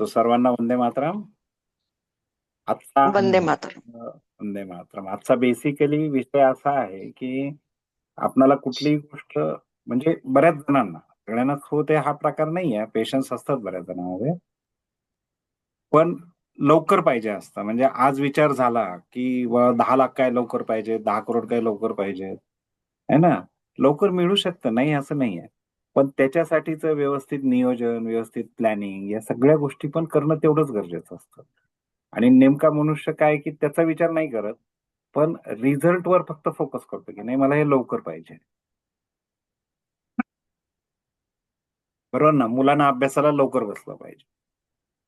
तो सर्वांना वंदे मातरम. आजचा वंदे मातरम. वंदे मातरम. आजचा बेसिकली विषय असा आहे की आपल्याला कुठलीही गोष्ट म्हणजे बऱ्याच जणांना सगळ्यांनाच होते हा प्रकार नाही आहे. पेशन्स असतात बऱ्याच जणांमध्ये, पण लवकर पाहिजे असतं. म्हणजे आज विचार झाला की 10 लाख काय लवकर पाहिजे, 10 करोड काय लवकर पाहिजे, है ना. लवकर मिळू शकतं, नाही असं नाही आहे. पण त्याच्यासाठीच व्यवस्थित नियोजन, व्यवस्थित प्लॅनिंग या सगळ्या गोष्टी पण करणं तेवढंच गरजेचं असतं. आणि नेमका मनुष्य काय की त्याचा विचार नाही करत, पण रिझल्टवर फक्त फोकस करतो की नाही मला हे लवकर पाहिजे. बरोबर ना. मुलांना अभ्यासाला लवकर बसलं पाहिजे,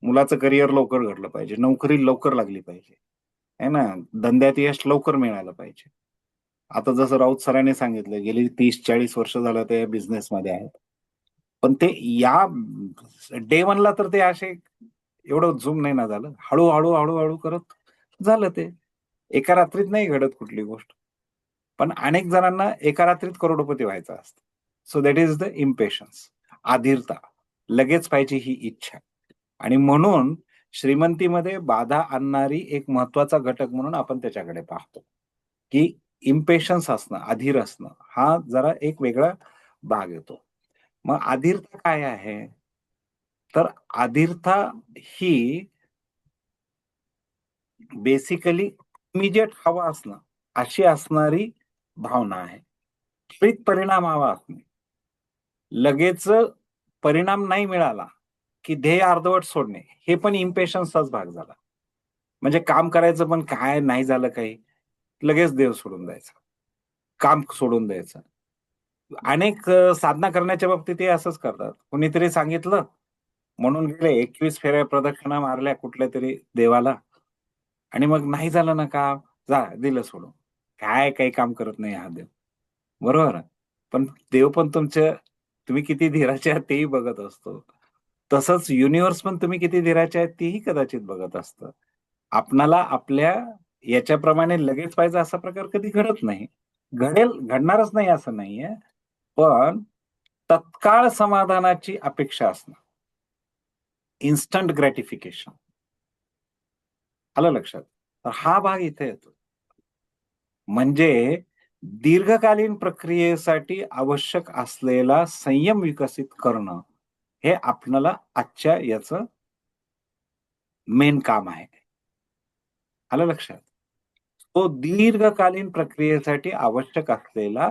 मुलाचं करिअर लवकर घडलं पाहिजे, नोकरी लवकर लागली पाहिजे, है ना. धंद्यात यश लवकर मिळालं पाहिजे. आता जसं राऊत सरांनी सांगितलं गेली 30-40 वर्ष झालं ते बिझनेसमध्ये आहेत. पण ते या डे वनला तर ते असे एवढं झूम नाही ना झालं. हळूहळू हळूहळू करत झालं ते. एका रात्रीत नाही घडत कुठली गोष्ट. पण अनेक जणांना एका रात्रीत करोडपती व्हायचं असतं. So that is the impatience, आधीरता. लगेच पाहिजे ही इच्छा. आणि म्हणून श्रीमंतीमध्ये बाधा आणणारी एक महत्वाचा घटक म्हणून आपण त्याच्याकडे पाहतो, की इम्पेशन्स असणं, अधीर असणं हा जरा एक वेगळा भाग येतो. मग अधीरता काय आहे? तर अधीरता ही बेसिकली इमिजिएट हवा असणं, अशी असणारी भावना आहे. त्वरित परिणाम हवा असणे. लगेच परिणाम नाही मिळाला, की ध्येय अर्धवट सोडणे, हे पण इम्पेशन्सचाच भाग झाला. म्हणजे काम करायचं पण काय नाही झालं काही, लगेच देव सोडून द्यायचा. काम सोडून द्यायचं. अनेक साधना करण्याच्या बाबतीत ते असंच करतात. कुणीतरी सांगितलं म्हणून गेले 21 फेऱ्या प्रदक्षिणा मारल्या कुठल्यातरी देवाला आणि मग नाही झालं ना काम, जा दिलं सोडून. काय काही काम करत नाही हा देव. बरोबर आहे. पण देव पण तुम्ही किती धीराचे आहात तेही बघत असतो. तसंच युनिव्हर्स पण तुम्ही किती धीराचे आहेत तेही कदाचित बघत असतं. आपणाला आपल्या याच्याप्रमाणे लगेच पाहिजे असा प्रकार कधी घडत नाही. घडेल, घडणारच नाही असं नाहीये. पण तत्काळ समाधानाची अपेक्षा असणं. Instant gratification. आलं लक्षात? तर हा भाग इथे येतो. म्हणजे दीर्घकालीन प्रक्रियेसाठी आवश्यक असलेला संयम विकसित करणं, हे आपल्याला आजच्या याचं मेन काम आहे. आलं लक्षात? तो दीर्घकालीन प्रक्रियेसाठी आवश्यक असलेला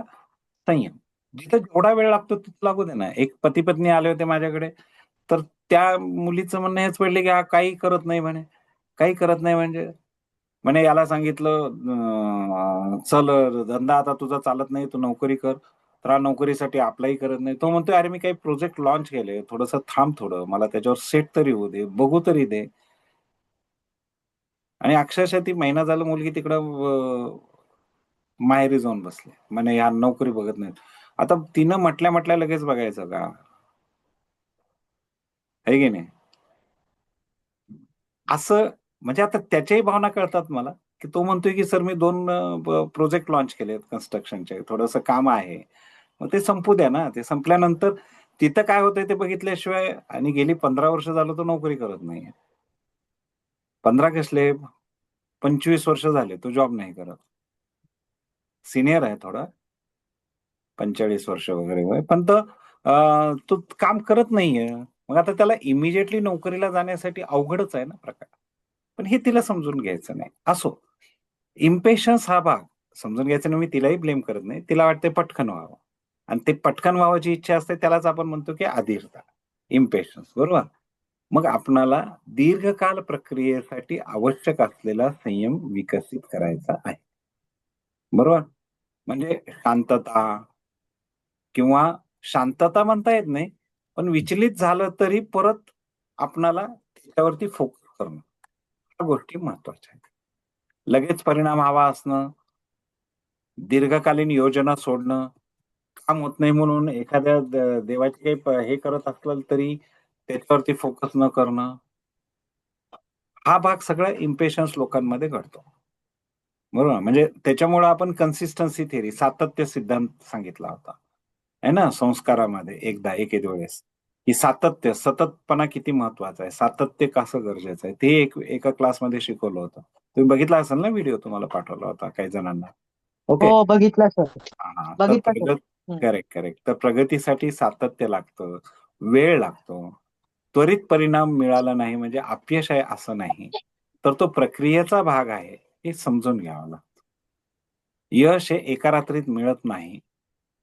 संयम. जिथं जेवढा वेळ लागतो तिथं लागू दे ना. एक पती-पत्नी आले होते माझ्याकडे, तर त्या मुलीचं म्हणणं हेच पडले, की हा काही करत नाही म्हणे. काही करत नाही म्हणजे? म्हणे याला सांगितलं चल धंदा आता तुझा चालत नाही, तू नोकरी कर. तर हा नोकरीसाठी अप्लाय करत नाही. तो म्हणतोय, "अरे मी काही प्रोजेक्ट लॉन्च केले. थोडंसं थांब थोडं. मला त्याच्यावर सेट तरी होऊ दे. बघू तरी दे." आणि अक्षरशः ती महिना झाला मुलगी तिकडं माहेरी जाऊन बसली. म्हणे या नोकरी बघत नाहीत. आता तिनं म्हटल्या लगेच बघायचं का? आहे की नाही? असं म्हणजे आता त्याच्याही भावना कळतात मला, की तो म्हणतोय, की "सर मी 2 प्रोजेक्ट लॉन्च केलेत कन्स्ट्रक्शनचे. थोडंसं काम आहे." मग ते संपू द्या ना. ते संपल्यानंतर तिथं काय होतंय ते बघितल्याशिवाय आणि गेली 15 वर्ष झालं तो नोकरी करत नाहीये. 15 कसले 25 वर्ष झाले तो जॉब नाही करत. सीनियर आहे थोडा. 45 वर्ष वगैरे वय. पण तो काम करत नाहीये. मग आता त्याला इमिडिएटली नोकरीला जाण्यासाठी अवघडच आहे ना प्रकार. पण हे तिला समजून घ्यायचं नाही. असो. इम्पेशन्स हा भाग समजून घ्यायचा नाही. मी तिलाही ब्लेम करत नाही. तिला वाटतंय पटकन व्हावं. आणि ते पटकन व्हावाची इच्छा असते त्यालाच आपण म्हणतो की अधीरता, इम्पेशन्स बरोबर. मग आपणाला दीर्घकाल प्रक्रियेसाठी आवश्यक असलेला संयम विकसित करायचा आहे. बरोबर. म्हणजे शांतता किंवा शांतता म्हणता येत नाही, पण विचलित झालं तरी परत आपणाला त्याच्यावरती फोकस करणं. ह्या गोष्टी महत्वाच्या आहेत. लगेच परिणाम हवा असणं, दीर्घकालीन योजना सोडणं, काम होत नाही म्हणून एखाद्या देवाची काही हे करत असलं तरी त्याच्यावरती फोकस न करणं, हा भाग सगळा इम्पेशन्स लोकांमध्ये घडतो. बरोबर. म्हणजे त्याच्यामुळे आपण कन्सिस्टन्सी थिअरी, सातत्य सिद्धांत सांगितला होता. आहे ना संस्कारामध्ये एकदा एके वेळेस. की सातत्य, सततपणा किती महत्वाचा आहे, सातत्य कसं गरजेचं आहे, ते एका क्लासमध्ये शिकवलं होतं. तुम्ही बघितला असाल ना, व्हिडिओ तुम्हाला पाठवला होता काही जणांना. ओके. हो, बघितला सर. हा, तर बघितला सर. हं. Correct correct. तर प्रगतीसाठी सातत्य लागतं, वेळ लागतो. त्वरित परिणाम मिळाला नाही म्हणजे अपयश आहे असं नाही, तर तो प्रक्रियेचा भाग आहे हे समजून घ्यावं लागतं. यश हे एका रात्रीत मिळत नाही,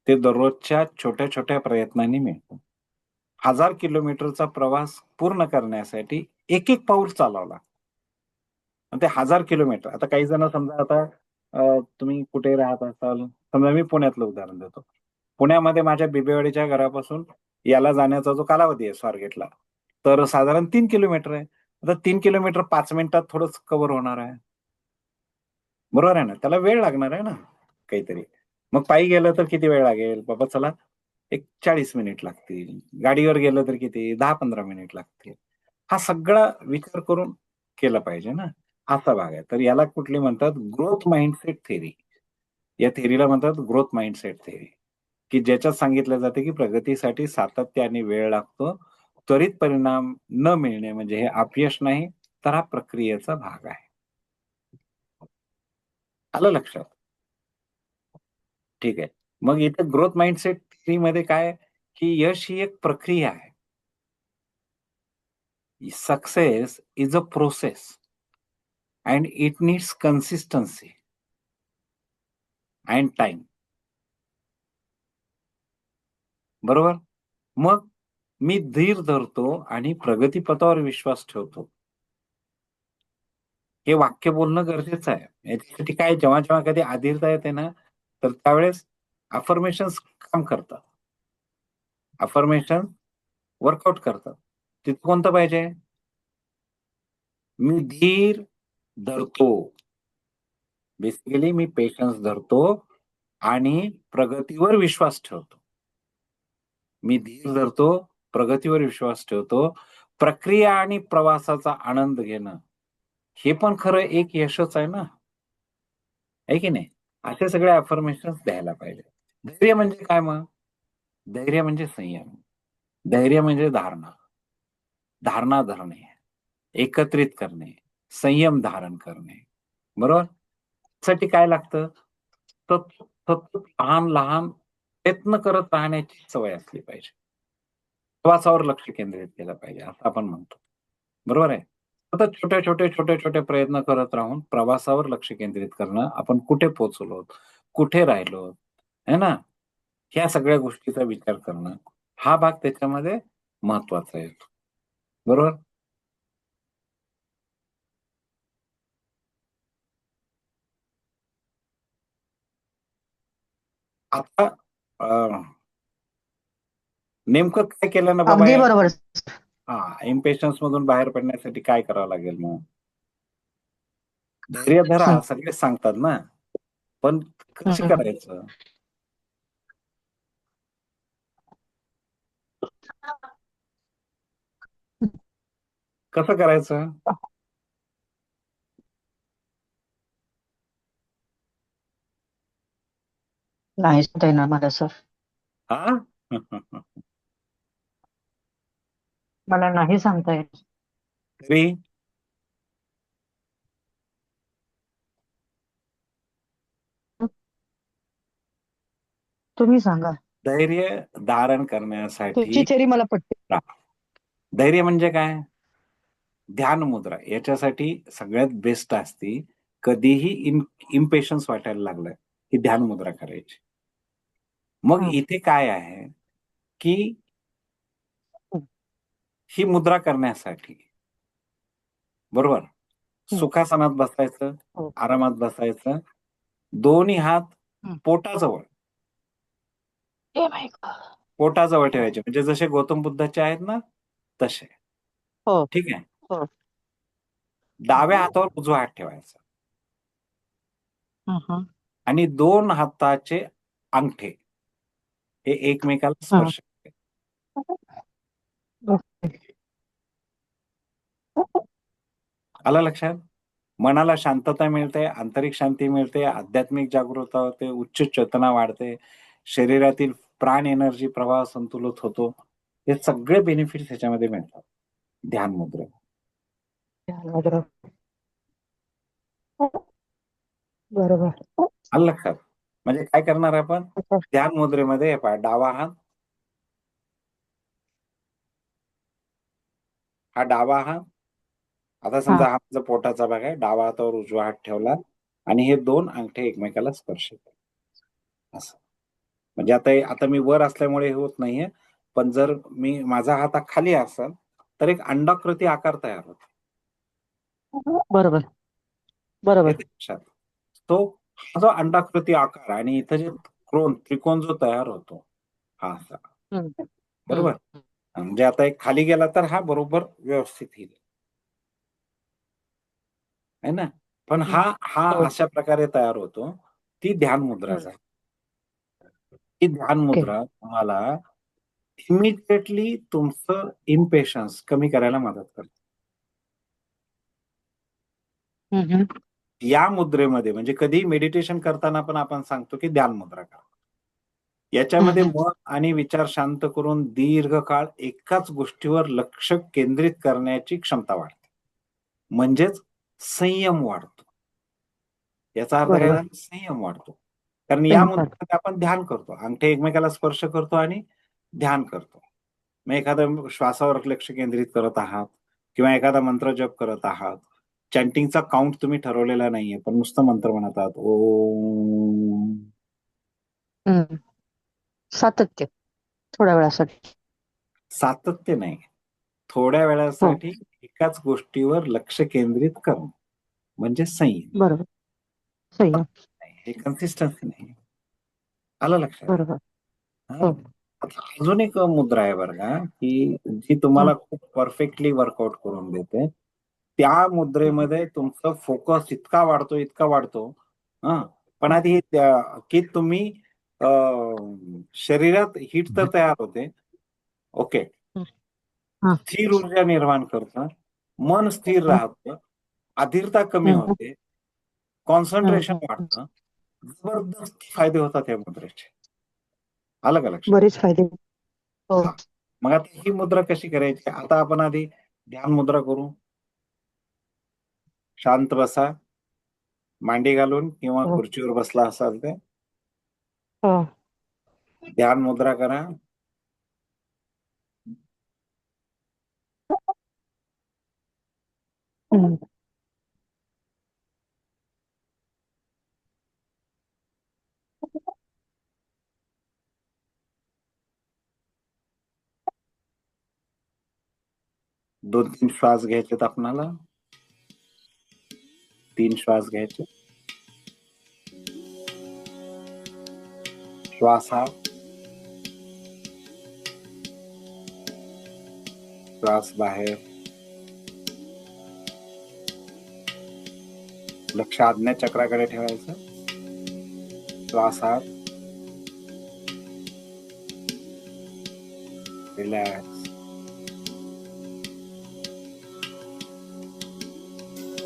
ते दररोजच्या छोट्या छोट्या प्रयत्नांनी मिळतं. 1000 किलोमीटरचा प्रवास पूर्ण करण्यासाठी एक एक पाऊल चालावं लागतं. आणि ते 1000 किलोमीटर, आता काही जण समजा आता तुम्ही कुठे राहत असाल, समजा मी पुण्यातलं उदाहरण देतो. पुण्यामध्ये माझ्या बिबेवाडीच्या घरापासून याला जाण्याचा जो कालावधी आहे स्वारगेटला, तर साधारण 3 किलोमीटर आहे. आता 3 किलोमीटर 5 मिनिटात थोडंच कव्हर होणार आहे. बरोबर आहे ना? त्याला वेळ लागणार आहे ना काहीतरी. मग पायी गेलं तर किती वेळ लागेल? बाबा चला एक 40 मिनिट लागतील. गाडीवर गेलं तर किती 10-15 मिनिट लागतील. हा सगळा विचार करून केला पाहिजे ना, असा भाग आहे. तर याला कुठली म्हणतात ग्रोथ माइंडसेट थेअरी. या थेअरीला म्हणतात ग्रोथ माइंडसेट थेअरी, की ज्याच्यात सांगितलं जातं की प्रगतीसाठी सातत्य आणि वेळ लागतो. त्वरित परिणाम न मिळणे म्हणजे हे अपयश नाही, तर हा प्रक्रियेचा भाग आहे. आलं लक्षात? ठीक आहे. मग इथे ग्रोथ माइंडसेट थेअरीमध्ये काय आहे, की यश ही एक प्रक्रिया आहे. Success is a process and it needs consistency and time. बरोबर? मग मी धीर धरतो आणि प्रगतीपथावर विश्वास ठेवतो. हे वाक्य बोलणं गरजेचं आहे. याच्यासाठी काय जेव्हा-जेव्हा कधी अधीरता येते ना, तर त्यावेळेस अफर्मेशन्स काम करतात. अफर्मेशन वर्कआउट करतात. तिथं कोणतं पाहिजे? मी धीर धरतो. बेसिकली मी पेशन्स धरतो आणि प्रगतीवर विश्वास ठेवतो. मी धीर धरतो, प्रगतीवर विश्वास ठेवतो. प्रक्रिया आणि प्रवासाचा आनंद घेणं, हे पण खरं एक यशच आहे ना, आहे की नाही? असे सगळे अफर्मेशन्स द्यायला पाहिजे. धैर्य म्हणजे काय मग? धैर्य म्हणजे संयम. धैर्य म्हणजे धारणा. धारणा धरणे, एकत्रित करणे, संयम धारण करणे. बरोबर? त्यासाठी काय लागतं? सतत सतत लहान-लहान प्रयत्न करत राहण्याची सवय असली पाहिजे. प्रवासावर लक्ष केंद्रित केलं पाहिजे, असं आपण म्हणतो. बरोबर आहे? सतत छोटे-छोटे प्रयत्न करत राहून प्रवासावर लक्ष केंद्रित करणं, आपण कुठे पोहोचलो, कुठे राहिलो, है ना? ह्या सगळ्या गोष्टीचा विचार करणं, हा भाग त्याच्यामध्ये महत्वाचा येतो. बरोबर? आता अ, नेमकं काय केलं ना बाबा अगदी या बरोबर. इम्पेशन्स मधून बाहेर पडण्यासाठी काय करावं लागेल मग? धैर्य धरा हं, सगळेच सांगतात ना, पण कशी हं. करायचं? कसं करायचं? नाही सांगता येणार मला सर. हां? मला नाही सांगता येत. तरी तुम्ही सांगा. धैर्य धारण तुमची करण्यासाठी थेरी मला पटते. धैर्य म्हणजे काय? ध्यान मुद्रा याच्यासाठी सगळ्यात बेस्ट असती. कधीही इम्पेशन्स वाटायला लागलं, की ध्यान मुद्रा करायची. मग हं, इथे काय आहे, की हं, ही मुद्रा करण्यासाठी बरोबर, हं. सुखासनात बसायचं, हो. आरामात बसायचं, दोन्ही हात हं. पोटाजवळ ए माय गॉड! पोटाजवळ ठेवायचे. म्हणजे जसे गौतम बुद्धाचे आहेत ना, तसे. हो, ठीक आहे. हो. डाव्या हातावर उजवा हात ठेवायचा हं, हं, आणि 2 हाताचे अंगठे हे एकमेकाला हं. स्पर्श करायचे. ओके. आलं लक्षात? मनाला शांतता मिळते, आंतरिक शांती मिळते, आध्यात्मिक जागरूकता होते, उच्च चेतना वाढते, शरीरातील प्राण एनर्जी प्रवाह संतुलित होतो. हे सगळे बेनिफिट्स ह्याच्यामध्ये मिळतात ध्यान मुद्रे. ध्यान मुद्रा. बरोबर. आलं लक्षात? म्हणजे काय करणार आपण अच्छा. ध्यान मुद्रेमध्ये, हे पहा, डावा हात, हा डावा हात, आता हा. समजा हा माझा पोटाचा भाग आहे, डावा हातावर उजवा हात ठेवला आणि हे दोन अंगठे एकमेकाला स्पर्श करतात असं. म्हणजे आता मी वर असल्यामुळे हे होत नाहीये, पण जर मी माझा हात हा खाली असेल तर एक अंडाकृती आकार तयार होतो. बरोबर. बरोबर. येते लक्षात? तो हा जो अंडाकृती आकार आणि इथं जे त्रिकोण जो तयार होतो हा असा, हम्म. बरोबर? हम्म. म्हणजे आता एक खाली गेला तर हा बरोबर व्यवस्थित येईल, है ना? पण हा हा हो. अशा प्रकारे तयार होतो. ती ध्यान मुद्राच आहे. ही ध्यान ओके. मुद्रा तुम्हाला इमिडिएटली तुमचं इम्पेशन्स कमी करायला मदत करते. हम्म. या मुद्रेमध्ये म्हणजे कधी मेडिटेशन करताना पण आपण सांगतो की ध्यान मुद्रा करा. याच्यामध्ये हम्म. मन आणि विचार शांत करून दीर्घकाळ एकाच गोष्टीवर लक्ष केंद्रित करण्याची क्षमता वाढते. म्हणजेच संयम वाढतो. याचा अर्थ काय बरोबर. झाला? संयम वाढतो. कारण या संयम. मुद्रेमध्ये आपण ध्यान करतो. अंगठे एकमेकाला स्पर्श करतो आणि ध्यान करतो. मग एखाद्या श्वासावर लक्ष केंद्रित करत आहात किंवा एखादा मंत्र जप करत आहात. चॅन्टिंगचा काउंट तुम्ही ठरवलेला नाहीये, पण नुसतं मंत्र म्हणत आहात. ओम. हम्म. सातत्य थोड्या वेळासाठी. सातत्य नाही. थोड्या हो. वेळासाठी एकाच गोष्टीवर लक्ष केंद्रित करणं म्हणजे संयम. बरोबर. संयम. हे कन्सिस्टन्सी नाही. आलं लक्षात? बरोबर. हां. हो. आता अजून एक मुद्रा आहे बरं का, की जी हम्म. तुम्हाला खूप परफेक्टली वर्कआउट करून देते. त्या हम्म. मुद्रेमध्ये तुमचा फोकस इतका वाढतो हां. पण हम्म. आधी की तुम्ही अ, शरीरात हीट तर तयार होते. ओके. हा. स्थिर ऊर्जा निर्माण करतं. मन स्थिर हम्म. राहतं. अधीरता कमी हम्म. होते. कॉन्सन्ट्रेशन हम्म. वाढतं. जबरदस्त फायदे होतात या मुद्रेचे. आलं का लक्षात? बरेच फायदे. हो. हां. मग आता ही मुद्रा कशी करायची? आता आपण आधी ध्यान मुद्रा करू. शांत बसा. मांडी घालून किंवा हो. खुर्चीवर बसला असाल तर हो. ध्यान मुद्रा करा. हम्म. 2-3 श्वास घ्यायचेत आपणाला. 3 श्वास घ्यायचे. श्वास आत, श्वास बाहेर. लक्ष आज्ञाचक्राकडे ठेवायचं. श्वास आत, रिलॅक्स,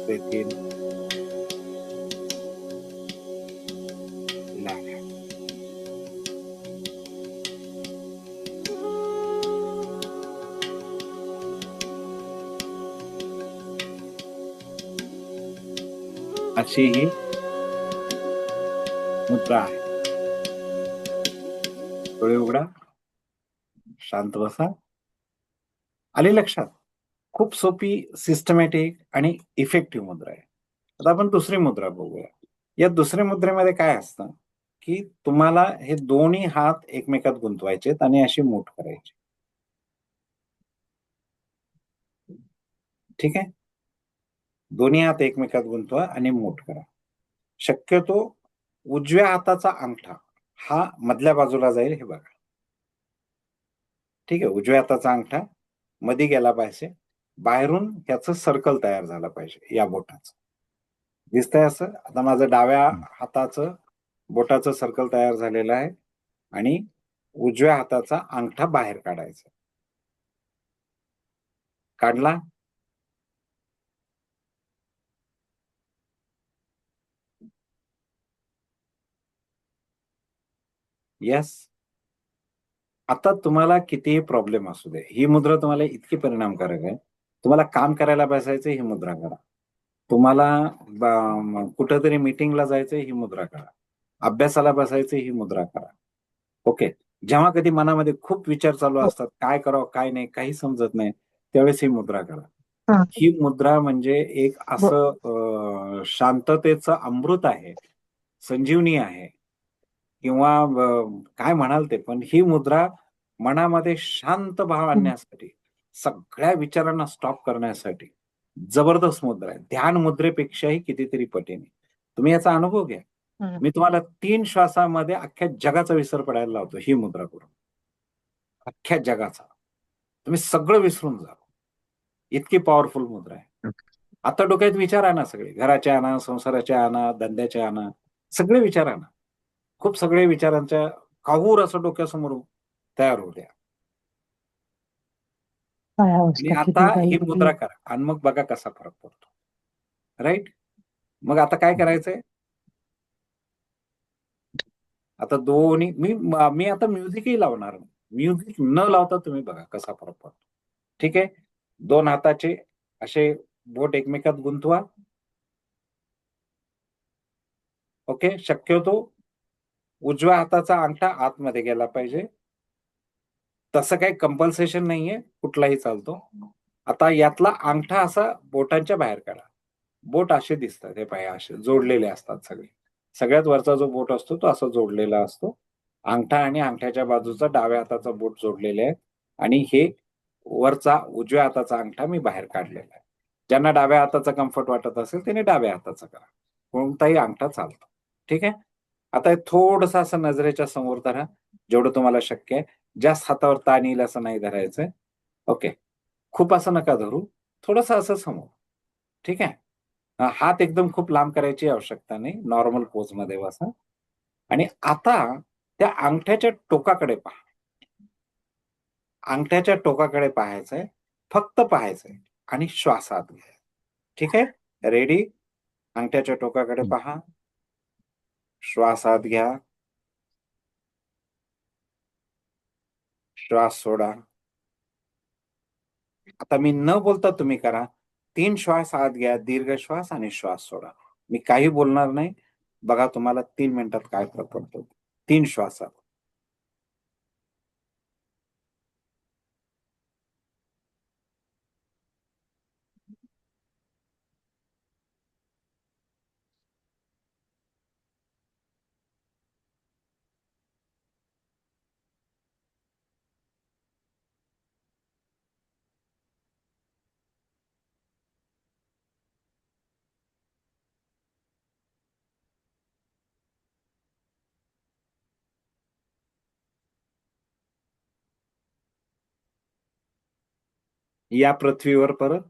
ब्रेथ इन, रिलॅक्स. अशी ही मुद्रा आहे. डोळे उघडा, शांत बसा. आली लक्षात? खूप सोपी, सिस्टमॅटिक आणि इफेक्टिव्ह मुद्रा आहे. आता आपण दुसरी मुद्रा बघूया. या दुसऱ्या मुद्रेमध्ये काय असतं, की तुम्हाला हे दोन्ही हात एकमेकात गुंतवायचेत आणि अशी मूठ करायची. ठीक आहे? दोन्ही हात एकमेकात गुंतवा आणि मूठ करा. शक्यतो उजव्या हाताचा अंगठा हा मधल्या बाजूला जाईल हे बघा. ठीक आहे? उजव्या हाताचा अंगठा मध्ये गेला पाहिजे. बाहेरून त्याचं सर्कल तयार झालं पाहिजे या बोटाचं. दिसतंय असं? आता माझं डाव्या हाताचं बोटाचं सर्कल तयार झालेलं आहे आणि उजव्या हाताचा अंगठा बाहेर काढायचा. काढला? येस? आता तुम्हाला कितीही प्रॉब्लेम असू दे, ही मुद्रा तुम्हाला इतकी परिणामकारक आहे. तुम्हाला काम करायला बसायचं, ही मुद्रा करा. तुम्हाला कुठेतरी मीटिंगला जायचं, ही मुद्रा करा. अभ्यासाला बसायचं, ही मुद्रा करा. ओके. जेव्हा कधी मनामध्ये खूप विचार चालू हो. असतात, काय करावं काय नाही काही समजत नाही, त्यावेळेस ही मुद्रा करा. हा. ही मुद्रा म्हणजे एक ब- असं शांततेचं अमृत आहे, संजीवनी आहे, किंवा काय म्हणाल ते, पण ही मुद्रा मनामध्ये शांत भाव हं, आणण्यासाठी, सगळ्या विचारांना स्टॉप करण्यासाठी जबरदस्त मुद्रा आहे. ध्यान मुद्रेपेक्षाही कितीतरी पटीने. तुम्ही याचा अनुभव घ्या. हं. मी तुम्हाला 3 श्वासामध्ये अख्ख्या जगाचा विसर पडायला लावतो ही मुद्रा करून. अख्ख्या जगाचा. तुम्ही सगळं विसरून जा. इतकी पॉवरफुल मुद्रा आहे. आता डोक्यात विचार आणा सगळे. घराचे आणा, संसाराचे आणा, धंद्याचे आणा. सगळे विचार आणा. खूप सगळे विचारांच्या काहूर असं डोक्यासमोर तयार होऊ द्या. काय आणि अवस्था आता किती ही काही. मुद्रा करा आणि मग बघा कसा फरक पडतो. राइट? मग आता काय करायचंय? आता दोन्ही मी आता म्युझिकही लावणार नाही. म्युझिक न लावता तुम्ही बघा कसा फरक पडतो. ठीक आहे? 2 हाताचे असे बोट एकमेकात गुंतवा. ओके. शक्यतो उजव्या हाताचा अंगठा आतमध्ये गेला पाहिजे. तसं काही कंपल्सेशन नाहीये, कुठलाही चालतो. आता यातला अंगठा असा बोटांच्या बाहेर काढा. बोट असे दिसतात, हे पहा असे जोडलेले असतात सगळे. सगळ्यात वरचा जो बोट असतो तो असा जोडलेला असतो. अंगठा आणि अंगठ्याच्या बाजूचा डाव्या हाताचा बोट जोडलेले आहे आणि हे वरचा उजव्या हाताचा अंगठा मी बाहेर काढलेला आहे. ज्यांना डाव्या हाताचा कम्फर्ट वाटत असेल त्याने डाव्या हाताचा करा. कोणताही अंगठा चालतो. ठीक आहे? आता हे थोडंसं असं नजरेच्या समोर धरा, जेवढं तुम्हाला शक्य आहे. जास्त हातावर ताण येईल असं नाही धरायचंय. ओके. खूप असं नका धरू. थोडंसं असं समोर. ठीक आहे? हात एकदम खूप लांब करायची आवश्यकता नाही. नॉर्मल पोजमध्ये बसा आणि आता त्या अंगठ्याच्या टोकाकडे पहा. अंगठ्याच्या टोकाकडे पाहायचंय. फक्त पाहायचंय आणि श्वास आत घ्या. ठीक आहे? रेडी? अंगठ्याच्या टोकाकडे पहा. श्वास आत घ्या. श्वास सोडा. आता मी न बोलता तुम्ही करा. 3 श्वास आत घ्या, दीर्घ श्वास आणि श्वास सोडा. मी काही बोलणार नाही. बघा तुम्हाला 3 मिनिटात काय फरक पडतो. 3 श्वासात. या पृथ्वीवर परत.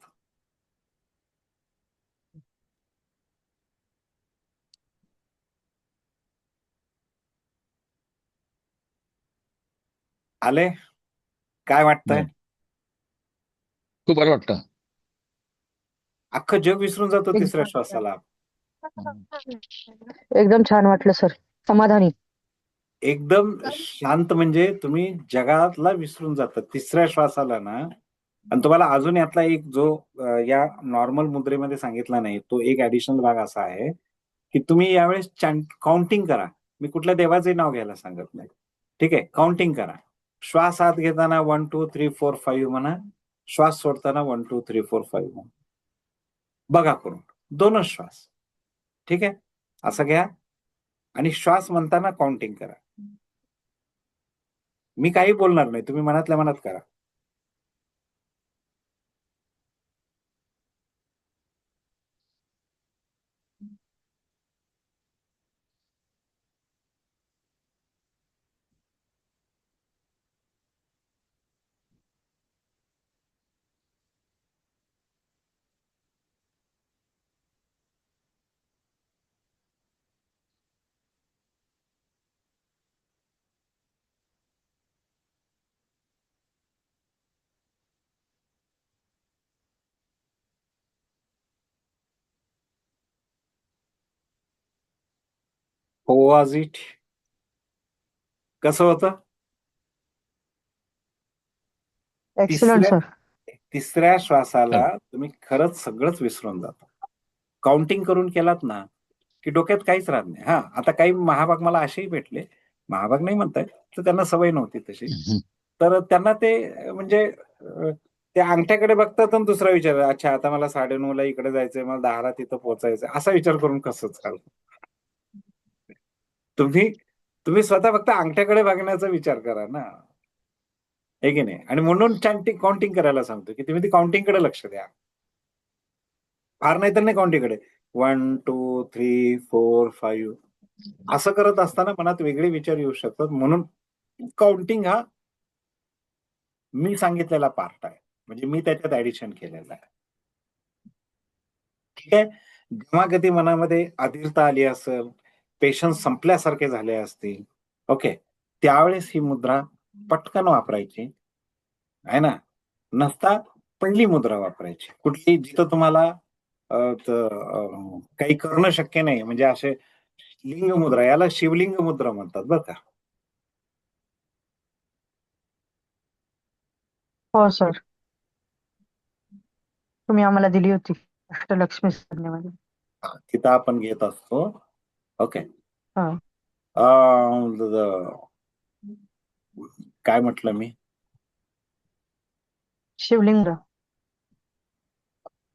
आले? काय वाटतंय? हं. खूप बरं वाटतं. अख्खं जग विसरून जातं तिसऱ्या एकदम श्वासाला. हं. एकदम छान वाटलं सर. समाधानी. एकदम शांत म्हणजे तुम्ही जगातला विसरून जाता तिसऱ्या श्वासाला ना. आणि तुम्हाला अजून यातला एक जो या नॉर्मल मुद्रेमध्ये सांगितला नाही, तो एक ऍडिशनल भाग असा आहे, की तुम्ही यावेळेस काउंटिंग करा. मी कुठल्या देवाचे नाव घ्यायला सांगत नाही. ठीक आहे? काउंटिंग करा. श्वास आत घेताना 1, 2, 3, 4, 5 म्हणा. श्वास सोडताना 1, 2, 3, 4, 5 म्हणा. बघा करून. 2च श्वास. ठीक आहे? असं घ्या आणि श्वास म्हणताना काउंटिंग करा. मी काही बोलणार नाही. तुम्ही मनातल्या मनात करा. हो वाज इट? कसं होतं? एक्सलंट तिसऱ्या सर. तिसऱ्या श्वासाला चला. तुम्ही खरंच सगळंच विसरून जाता. काउंटिंग करून केलात ना की डोक्यात काहीच राहत नाही. हा, आता काही महाभाग मला असेही भेटले, महाभाग नाही म्हणताय, तर त्यांना सवय नव्हती तशी, हम्म. तर त्यांना ते म्हणजे त्या अंगठ्याकडे बघतात आणि दुसरा विचार, अच्छा आता मला 9:30ला इकडे जायचंय, मला 10ला तिथं पोहोचायचंय, असा विचार करून कसं चालतं. तुम्ही तुम्ही स्वतः फक्त अंगठ्याकडे बघण्याचा विचार करा ना, हे की नाही. आणि म्हणून काउंटिंग करायला सांगतो की तुम्ही ती काउंटिंगकडे लक्ष द्या, फार नाही तर नाही काउंटिंगकडे. 1 2 3 4 5 असं करत असताना मनात वेगळे विचार येऊ शकतात. म्हणून काउंटिंग हा मी सांगितलेला पार्ट आहे, म्हणजे मी त्याच्यात ऍडिशन केलेलं आहे. ठीक आहे. जेव्हा कधी मनामध्ये अधीरता आली असेल, पेशन्स संपल्यासारखे झाले असतील, ओके, त्यावेळेस ही मुद्रा पटकन वापरायची आहे ना. नसता पहिली मुद्रा वापरायची कुठली, जिथं तुम्हाला काही करणं शक्य नाही, म्हणजे असे लिंग मुद्रा, याला शिवलिंग मुद्रा म्हणतात बरं का. हो सर. तुम्ही आम्हाला दिली होती अष्टलक्ष्मी साधनेमध्ये. तिथं आपण घेत असतो. ओके. हा. काय म्हटलं मी, शिवलिंग.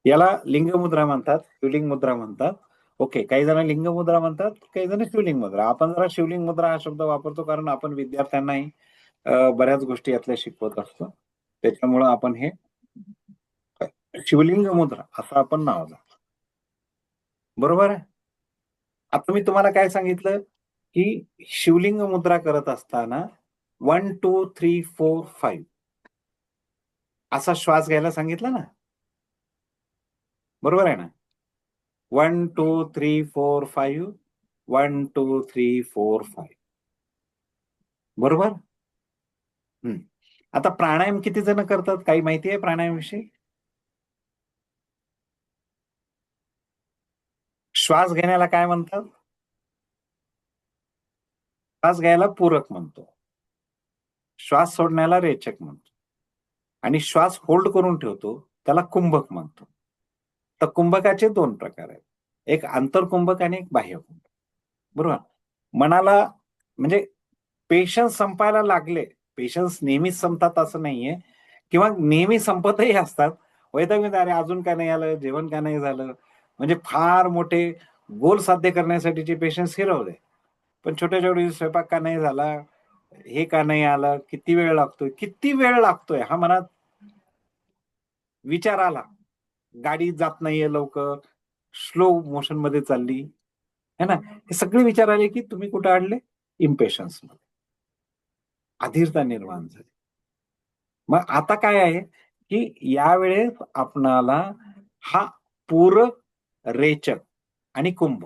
याला लिंग मुद्रा म्हणतात, शिवलिंग मुद्रा म्हणतात. ओके, काही जण लिंग मुद्रा म्हणतात, काही जण शिवलिंग मुद्रा. आपण जरा शिवलिंग मुद्रा हा शब्द वापरतो कारण आपण विद्यार्थ्यांनाही बऱ्याच गोष्टी यातल्या शिकवत असतो, त्याच्यामुळं आपण हे शिवलिंग मुद्रा असं आपण नाव देतो. बरोबर आहे. आता मी तुम्हाला काय सांगितलं की शिवलिंग मुद्रा करत असताना 1 2 3 4 5 असा श्वास घ्यायला सांगितला ना, बरोबर आहे ना. 1 2 3 4 5 1 2 3 4 5, बरोबर. आता प्राणायाम किती जण करतात, काही माहिती आहे प्राणायामविषयी? श्वास घेण्याला काय म्हणतात? श्वास घ्यायला पूरक म्हणतो, श्वास सोडण्याला रेचक म्हणतो, आणि श्वास होल्ड करून ठेवतो त्याला कुंभक म्हणतो. तर कुंभकाचे दोन प्रकार आहेत, एक आंतरकुंभक आणि एक बाह्य कुंभक. बरोबर. मनाला म्हणजे पेशन्स संपायला लागले, पेशन्स नेहमीच संपतात असं नाहीये, किंवा नेहमी संपतही असतात. वैतागून अरे अजून का नाही आलं, जेवण का नाही झालं, म्हणजे फार मोठे गोल साध्य करण्यासाठीचे पेशन्स हिरवले. पण छोट्या छोटे स्वयंपाक का नाही झाला, हे का नाही आलं, किती वेळ लागतोय, किती वेळ लागतोय हा मनात विचार आला, गाडी जात नाहीये लवकर, स्लो मोशन मध्ये चालली है ना, हे सगळे विचार आले की तुम्ही कुठे आणले, इम्पेशन्स मध्ये, अधीरता निर्माण झाली. मग आता काय आहे की यावेळेस आपणाला हा पूरक, रेचक आणि कुंभ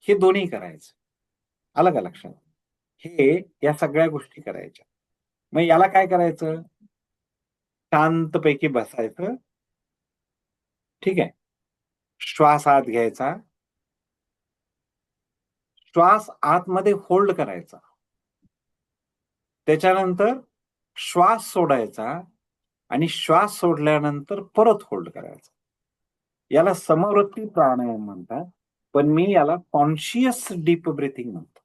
हे दोन्ही करायचं. आलं का लक्षात? हे या सगळ्या गोष्टी करायच्या. मग याला काय करायचं, शांतपैकी बसायचं. ठीक आहे. श्वास आत घ्यायचा, श्वास आतमध्ये होल्ड करायचा, त्याच्यानंतर श्वास सोडायचा, आणि श्वास सोडल्यानंतर परत होल्ड करायचा. याला समवृत्ती प्राणायाम म्हणतात, पण मी याला कॉन्शियस डीप ब्रीथिंग म्हणतो.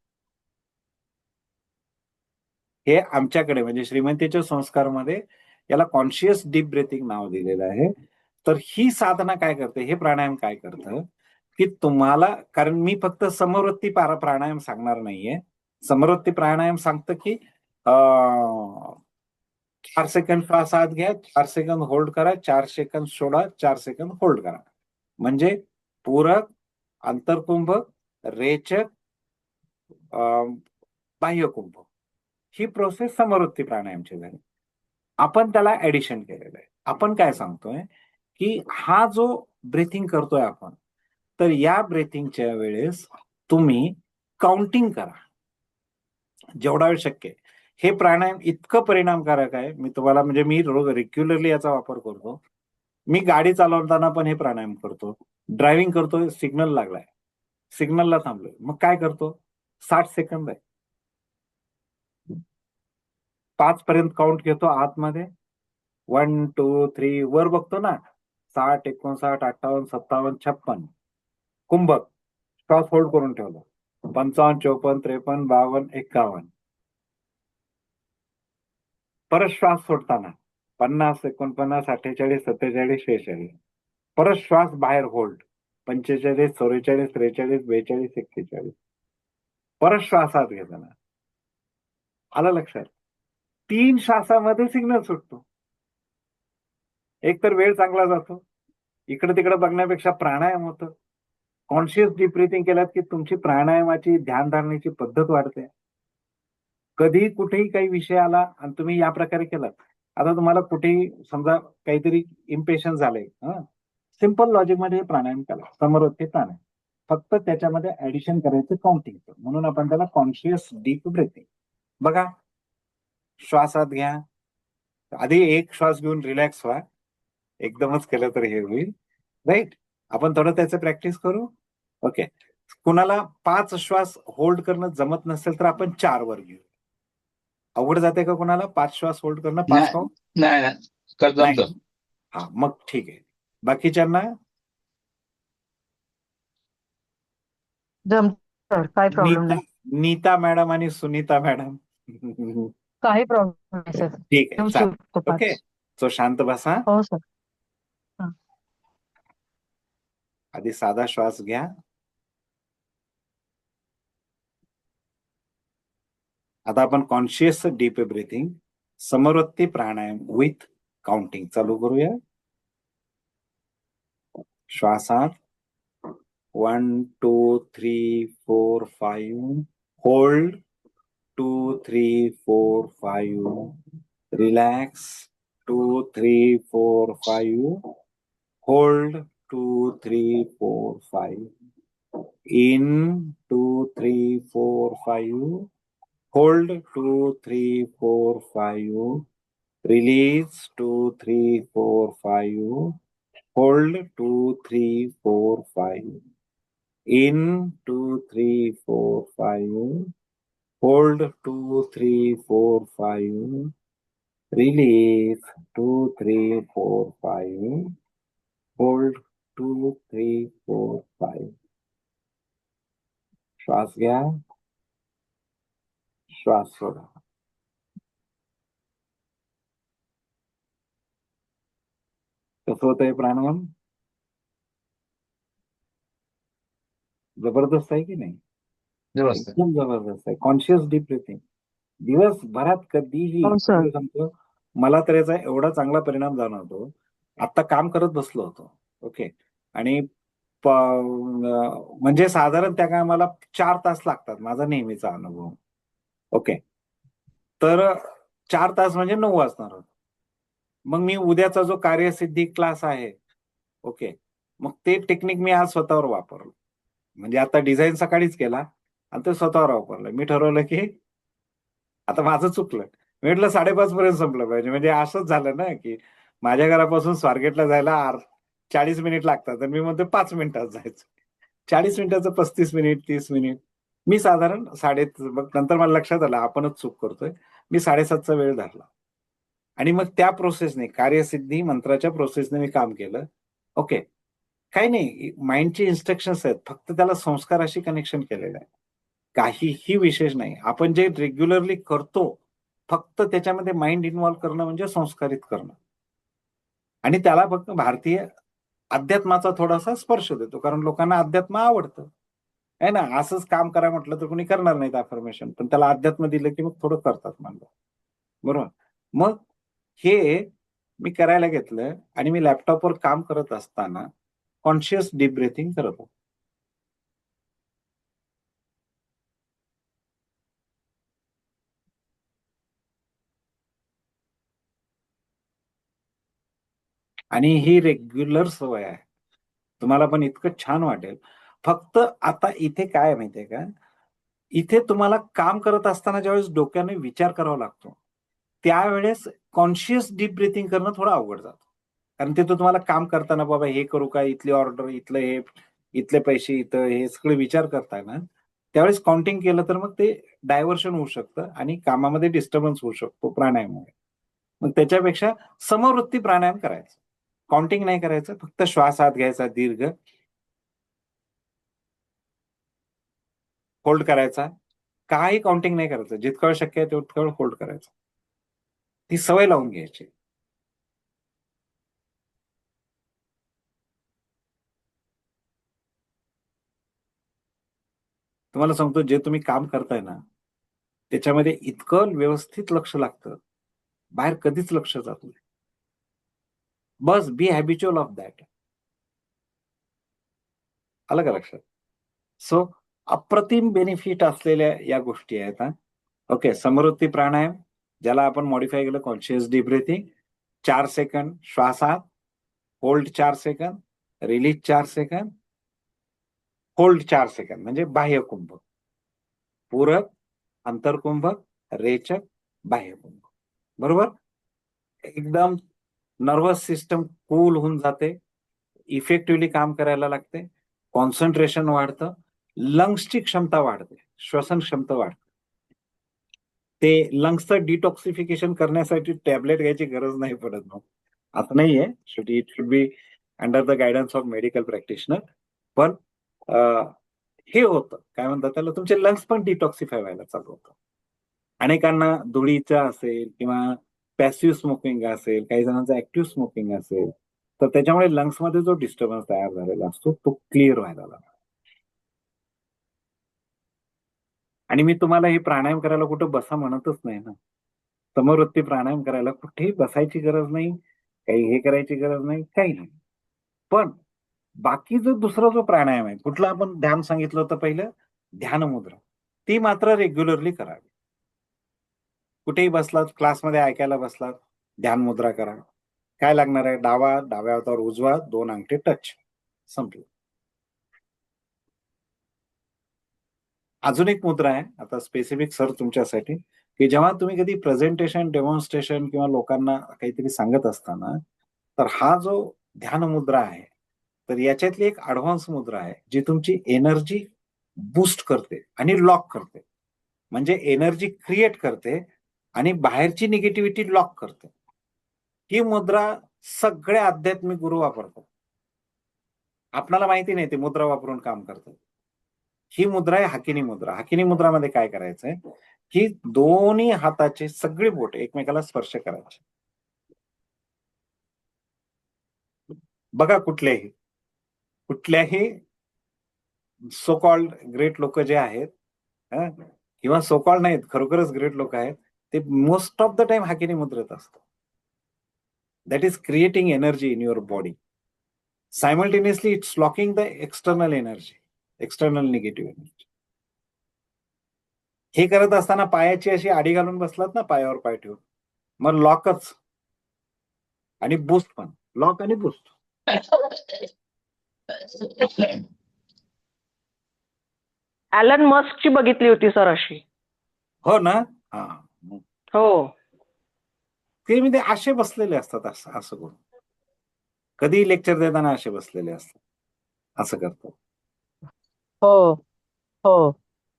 हे आमच्याकडे म्हणजे श्रीमंतीच्या संस्कारमध्ये याला कॉन्शियस डीप ब्रीथिंग नाव दिलेलं आहे. तर ही साधना काय करते, हे प्राणायाम काय करतं की तुम्हाला, कारण मी फक्त समवृत्ती प्राणायाम सांगणार नाहीये. समवृत्ती प्राणायाम सांगतं की 4 सेकंद श्वास आत घ्या, 4 सेकंद होल्ड करा, 4 सेकंद सोडा, 4 सेकंद होल्ड करा. म्हणजे पूरक, आंतरकुंभक, रेचक, बाह्यकुंभ, ही प्रोसेस समवृत्ती प्राणायामची झाली. आपण त्याला ऍडिशन केलेलं आहे. आपण काय सांगतोय की हा जो ब्रीथिंग करतोय आपण, तर या ब्रीथिंगच्या वेळेस तुम्ही काउंटिंग करा जेवढा वेळ शक्य आहे. हे प्राणायाम इतकं परिणामकारक आहे, मी तुम्हाला म्हणजे मी रोज रेग्युलरली याचा वापर करतो. मी गाडी चालवताना पण हे प्राणायाम करतो, ड्रायव्हिंग करतोय, सिग्नल लागलाय, सिग्नलला थांबलोय, मग काय करतो, 60 सेकंद आहे, 5 पर्यंत काउंट घेतो आतमध्ये, 1 2 3 वर बघतो ना, 60 59 58 57 56. कुंभक, श्वास होल्ड करून ठेवला. 55 54 53 52 51. परत श्वास सोडताना 50 49 48 47 46. परत श्वास बाहेर होल्ड 45 44 43 42 41. परत श्वास आत घेताना. आलं लक्षात? 3 श्वासामध्ये सिग्नल सुटतो. एक तर वेळ चांगला जातो, इकडे तिकडे बघण्यापेक्षा प्राणायाम होतं. कॉन्शियस डीप ब्रीथिंग केल्यात की तुमची प्राणायामाची ध्यान धारणेची पद्धत वाढते. कधीही कुठेही काही विषय आला आणि तुम्ही या प्रकारे केलात, आता तुम्हाला कुठेही समजा काहीतरी इम्पेशन्स झाले, सिंपल लॉजिक मध्ये प्राणायाम करा, समवर्ती प्राणायाम. फक्त त्याच्यामध्ये ऍडिशन करायचं काउंटिंग, म्हणून आपण त्याला कॉन्शियस डीप ब्रीथिंग. बघा, श्वासात घ्या, आधी एक श्वास घेऊन रिलॅक्स व्हा. एकदमच केलं तर हे होईल, राईट? आपण थोडं त्याचं प्रॅक्टिस करू. ओके, कुणाला 5 श्वास होल्ड करणं जमत नसेल तर आपण 4 वर घेऊ. अवघड जाते का कुणाला 5 श्वास होल्ड करणं? 5 काउंट नाही नाही कर नाही. जमतं. हा, मग ठीक आहे. बाकीच्यांना जमत सर, काही प्रॉब्लेम नाही. नीता मॅडम आणि सुनीता मॅडम काही प्रॉब्लेम नाही सर. ठीक आहे, घेऊ चालेल. शकतो 5. ओके, सो शांत बसा. हो सर. आधी साधा श्वास घ्या. आता आपण कॉन्शियस डीप ब्रीथिंग समवर्ती प्राणायाम विथ काउंटिंग चालू करूया. श्वासात 1 2 3 4 5 hold 2 3 4 5 relax 2 3 4 5 hold 2 3 4 5 in 2 3 4 5 hold 2 3 4 5 release 2 3 4 5 hold 2 3 4 5 in 2 3 4 5 hold 2 3 4 5 release 2 3 4 5 hold 2 3 4 5. श्वास घ्या, श्वास सोडा. कसं होतंय प्राणायाम? जबरदस्त आहे की नाही? व्यवस्थित. एकदम जबरदस्त आहे. कॉन्शियस डीप ब्रीथिंग दिवसभरात कधीही हो सर. सांगतो, मला तर याचा एवढा चांगला परिणाम जाणवतो. आता काम करत बसलो होतो, ओके, आणि म्हणजे साधारण त्या कामाला 4 तास लागतात, माझा नेहमीचा अनुभव. ओके, तर 4 तास म्हणजे 9 वाजणार होत. मग मी उद्याचा जो कार्यसिद्धी क्लास आहे, ओके, मग ते टेक्निक मी आज स्वतःवर वापरलं. म्हणजे आता डिझाईन सकाळीच केला आणि ते स्वतःवर वापरलं. मी ठरवलं की आता माझं चुकलं. मी म्हटलं 5:30 पर्यंत संपलं पाहिजे. म्हणजे असंच झालं ना, की माझ्या घरापासून स्वारगेटला जायला 40 मिनिट लागतात आणि मी म्हणतो 5 मिनिटात जायचं. 40 मिनिटाचं 35 मिनिट, 30 मिनिट. मी साधारण मग नंतर मला लक्षात आलं आपणच चूक करतोय. मी 7:30चा वेळ धरला. आणि मग त्या प्रोसेसने, कार्यसिद्धी मंत्राच्या प्रोसेसने मी काम केलं. ओके. काही नाही, माइंडचे इन्स्ट्रक्शन्स आहेत. फक्त त्याला संस्काराशी कनेक्शन केलेलं आहे. काहीही विशेष नाही. आपण जे रेग्युलरली करतो, फक्त त्याच्यामध्ये माइंड इन्व्हॉल्व करणं म्हणजे संस्कारित करणं. आणि त्याला फक्त भारतीय अध्यात्माचा थोडासा स्पर्श देतो. कारण लोकांना अध्यात्म आवडतं. आहे ना, असंच काम करा म्हटलं तर कोणी करणार नाहीत अफर्मेशन. पण त्याला अध्यात्म दिलं की मग थोडं करतात मानलं. बरोबर. मग हे मी करायला घेतलं आणि मी लॅपटॉपवर काम करत असताना कॉन्शियस डीप ब्रीथिंग करत होतो. आणि ही रेग्युलर सवय आहे. तुम्हाला पण इतकं छान वाटेल. फक्त आता इथे काय आहे माहितीये का? इथे तुम्हाला काम करत असताना ज्यावेळेस डोक्याने विचार करावा लागतो, त्यावेळेस कॉन्शियस डीप ब्रीथिंग करणं थोडं अवघड जातं. कारण तिथं तुम्हाला काम करताना बाबा हे करू का? इथली ऑर्डर, इथलं हे, इथले पैसे इथं, हे सगळे विचार करताय ना, त्यावेळेस काउंटिंग केलं तर मग ते डायव्हर्शन होऊ शकतं आणि कामामध्ये डिस्टर्बन्स होऊ शकतो प्राणायामामुळे. मग त्याच्यापेक्षा समवृत्ती प्राणायाम करायचं, काउंटिंग नाही करायचं, फक्त श्वास आत घ्यायचा दीर्घ, होल्ड करायचा, काही काउंटिंग नाही करायचं, जितकं वेळ शक्य आहे तितकं वेळ होल्ड करायचं. ती सवय लावून घ्यायची. तुम्हाला सांगतो, जे तुम्ही काम करताय ना त्याच्यामध्ये इतकं व्यवस्थित लक्ष लागतं, बाहेर कधीच लक्ष जात नाही. बस बी हॅबिच्युअल ऑफ दॅट. आलं का लक्षात? सो अप्रतिम बेनिफिट असलेल्या या गोष्टी आहेत. हा ओके. समवृत्ती प्राणायाम, ज्याला आपण मॉडिफाय केलं कॉन्शियस डीप ब्रीथिंग, 4 सेकंद श्वासात, hold 4 second, release 4 second, hold 4 second, म्हणजे बाह्य कुंभ, पूरक, अंतरकुंभ, रेचक, बाह्य कुंभ. बरोबर? एकदम नर्वस सिस्टम कूल होऊन जाते, इफेक्टिव्हली काम करायला लागते, कॉन्सन्ट्रेशन वाढतं, लंग्सची क्षमता वाढते, श्वसन क्षमता वाढते. ते लंग्सचं डिटॉक्सिफिकेशन करण्यासाठी टॅबलेट घ्यायची गरज नाही पडत. मग असं नाहीये, it should be under the guidance of medical practitioner. पण हे होतं, काय म्हणतात त्याला, तुमचे लंग्स पण डिटॉक्सिफाय व्हायला चालू होतं. अनेकांना धुळीचा असेल किंवा पॅसिव्ह स्मोकिंग असेल, काही जणांचा ऍक्टिव्ह स्मोकिंग असेल, तर त्याच्यामुळे लंग्समध्ये जो डिस्टर्बन्स तयार झालेला असतो तो क्लिअर व्हायला लागतो. आणि मी तुम्हाला हे प्राणायाम करायला कुठं बसा म्हणतच नाही ना. समवृत्ती प्राणायाम करायला कुठेही बसायची गरज नाही, काही हे करायची गरज नाही, काही नाही. पण बाकी जो दुसरा जो प्राणायाम आहे, कुठला आपण ध्यान सांगितलं होतं पहिलं, ध्यान मुद्रा, ती मात्र रेग्युलरली करावी. कुठेही बसलात, क्लासमध्ये ऐकायला बसलात, ध्यान मुद्रा करा. काय लागणार आहे, डाव्या हातावर उजवा, 2 अंगठे टच, संपलं. अजून एक मुद्रा आहे आता स्पेसिफिक सर तुमच्यासाठी, की जेव्हा तुम्ही कधी प्रेझेंटेशन, डेमॉन्स्ट्रेशन किंवा लोकांना काहीतरी सांगत असताना, तर हा जो ध्यान मुद्रा आहे, तर याच्यातली एक ऍडव्हान्स मुद्रा आहे जी तुमची एनर्जी बूस्ट करते आणि लॉक करते. म्हणजे एनर्जी क्रिएट करते आणि बाहेरची निगेटिव्हिटी लॉक करते. ही मुद्रा सगळे आध्यात्मिक गुरु वापरतात. आपल्याला माहिती नाही ते मुद्रा वापरून काम करतात. ही मुद्रा आहे हाकिनी मुद्रा. हाकिनी मुद्रामध्ये काय करायचंय, की दोन्ही हाताचे सगळी बोट एकमेकाला स्पर्श करायचे. बघा, कुठल्याही सो कॉल्ड ग्रेट लोक जे आहेत, किंवा सो कॉल्ड नाहीत, खरोखरच ग्रेट लोक आहेत, ते मोस्ट ऑफ द टाइम हाकिनी मुद्रेत असतात. That is creating energy in your body. Simultaneously it's locking the external energy, external negative energy. हे करत असताना पायाची अशी आडी घालून बसलात ना, पायावर पाय ठेवून, मग लॉकच आणि बूस्ट पण, लॉक आणि बूस्ट. ॲलन मस्कची बघितली होती सर अशी. हो ना. हा, हो. ते म्हणजे असे बसलेले असतात, असं करून कधी लेक्चर देताना असे बसलेले असतात, असं करतात. हो. हो.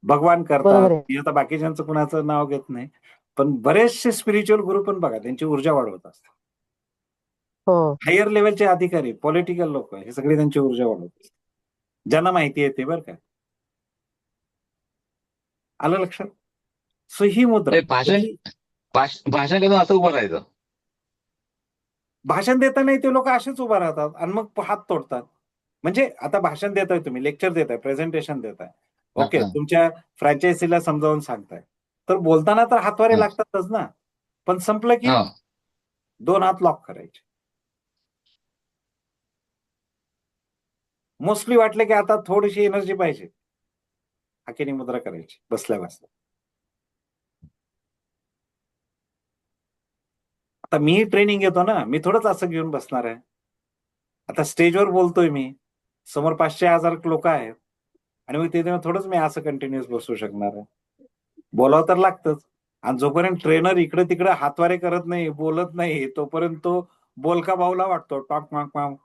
भगवान करतात. बरोबर आहे. मी आता बाकीच्यांचं कुणाचं नाव घेत नाही, पण बरेचसे स्पिरिच्युअल गुरु पण बघा त्यांची ऊर्जा वाढवत असतात. हो. हायर लेवलचे अधिकारी, पॉलिटिकल लोक, हे सगळे त्यांची ऊर्जा वाढवत असतात, ज्यांना माहिती आहे ते. बरं का, आलं लक्षात? सो ही मुद्रा, भाषण करून असं उभं राहायचं. भाषण देताना ते लोक असेच उभा राहतात आणि मग हात तोडतात. म्हणजे आता भाषण देताय तुम्ही, लेक्चर देताय, प्रेझेंटेशन देताय, ओके, तुमच्या फ्रँचायझीला समजावून सांगताय, तर बोलताना तर हातवारे लागतातच ना. पण संपलं की 2 हात लॉक करायचे. मोस्टली वाटलं की आता थोडीशी एनर्जी पाहिजे, हाकेनी मुद्रा करायची बसल्या बसल्या. आता मी ट्रेनिंग घेतो ना, मी थोडंच असं घेऊन बसणार आहे. आता स्टेजवर बोलतोय मी, समोर 500-1000 लोक आहेत, आणि मग ते थोडंच मी असं कंटिन्युअस बसू शकणार आहे. बोलावं तर लागतच. आणि जोपर्यंत ट्रेनर इकडे तिकडे हातवारे करत नाही, बोलत नाही, तोपर्यंत तो बोलका बाहुला वाटतो, टॉक माक माक,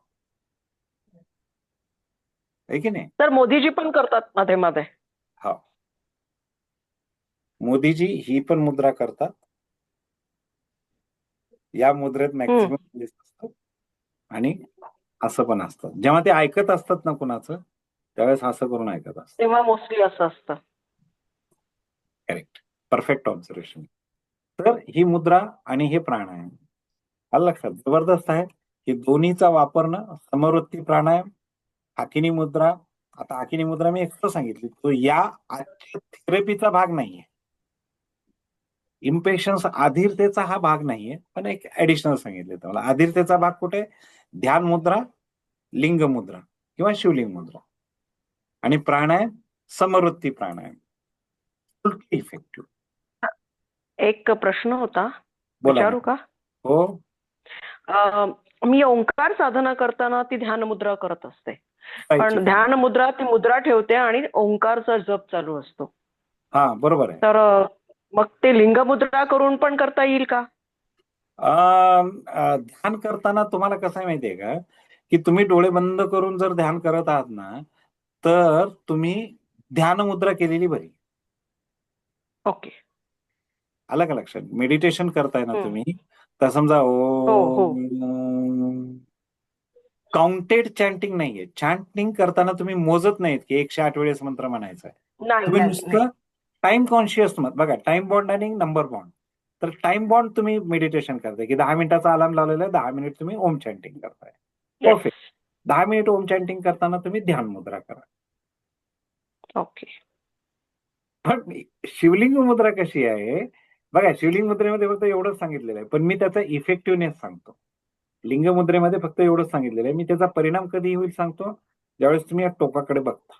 आहे की नाही? तर मोदीजी पण करतात मध्ये मध्ये. हा, मोदीजी ही पण मुद्रा करतात. या मुद्रेत मॅक्सिमम रिलीज असतं आणि असं पण असतं. जेव्हा ते ऐकत असतात ना कुणाचं, त्यावेळेस असं करून ऐकत असतात. तेव्हा मोस्टली असं असतं. Correct, perfect observation. तर ही मुद्रा आणि हे प्राणायाम आलं लक्षात, जबरदस्त आहे की दोन्हीचा वापरणं. समवृत्ती प्राणायाम, हाकिनी मुद्रा. आता हाकिनी मुद्रा मी एक्स्ट्रा सांगितली, तो या आजच्या थेरपीचा भाग नाहीये. इम्पेशन्स अधीरतेचा हा भाग नाहीये, पण एक ऍडिशनल सांगितले तुम्हाला. अधीरतेचा भाग कुठे? ध्यान मुद्रा, लिंग मुद्रा किंवा शिवलिंग मुद्रा. आणि प्राणायाम, समवृत्ती प्राणायाम, इफेक्टिव्ह. एक प्रश्न होता, बोला विचारू ना. का? हो, मी ओंकार साधना करताना ती ध्यान मुद्रा करत असते, करायची. पण ध्यान मुद्रा ती मुद्रा ठेवते आणि ओंकारचा जप चालू असतो. हा, बरोबर आहे. तर मग ते लिंग मुद्रा करून पण करता येईल का? ध्यान करताना तुम्हाला कसं आहे माहितीये का, की तुम्ही डोळे बंद करून जर ध्यान करत आहात ना, तर तुम्ही ध्यान मुद्रा केलेली बरी. ओके. आलं का लक्षात? मेडिटेशन करताय ना हम्म. तुम्ही, तर समजा हो हो. काउंटेड चॅन्टिंग नाहीये. चॅन्टिंग करताना तुम्ही मोजत नाहीत की 108 वेळेस मंत्र म्हणायचा आहे. नाही तुम्ही नाही नाही. नुसतं टाइम कॉन्शियस बघा, टाइम बॉन्ड आणि नंबर बॉन्ड. तर टाइम बॉन्ड तुम्ही मेडिटेशन करताय की 10 मिनिटाचा अलार्म लावलेला आहे, 10 मिनिट तुम्ही ओम चॅन्टिंग करताय. येस. परफेक्ट. 10 मिनिट ओम चॅन्टिंग करताना तुम्ही ध्यान मुद्रा करा. ओके. पण शिवलिंग मुद्रा कशी आहे बघा, शिवलिंग मुद्रेमध्ये फक्त एवढंच सांगितलेलं आहे, पण मी त्याचा इफेक्टिव्हनेस सांगतो. लिंग मुद्रेमध्ये फक्त एवढंच सांगितलेलं आहे, मी त्याचा परिणाम कधी होईल सांगतो, ज्यावेळेस तुम्ही या टोकाकडे बघता.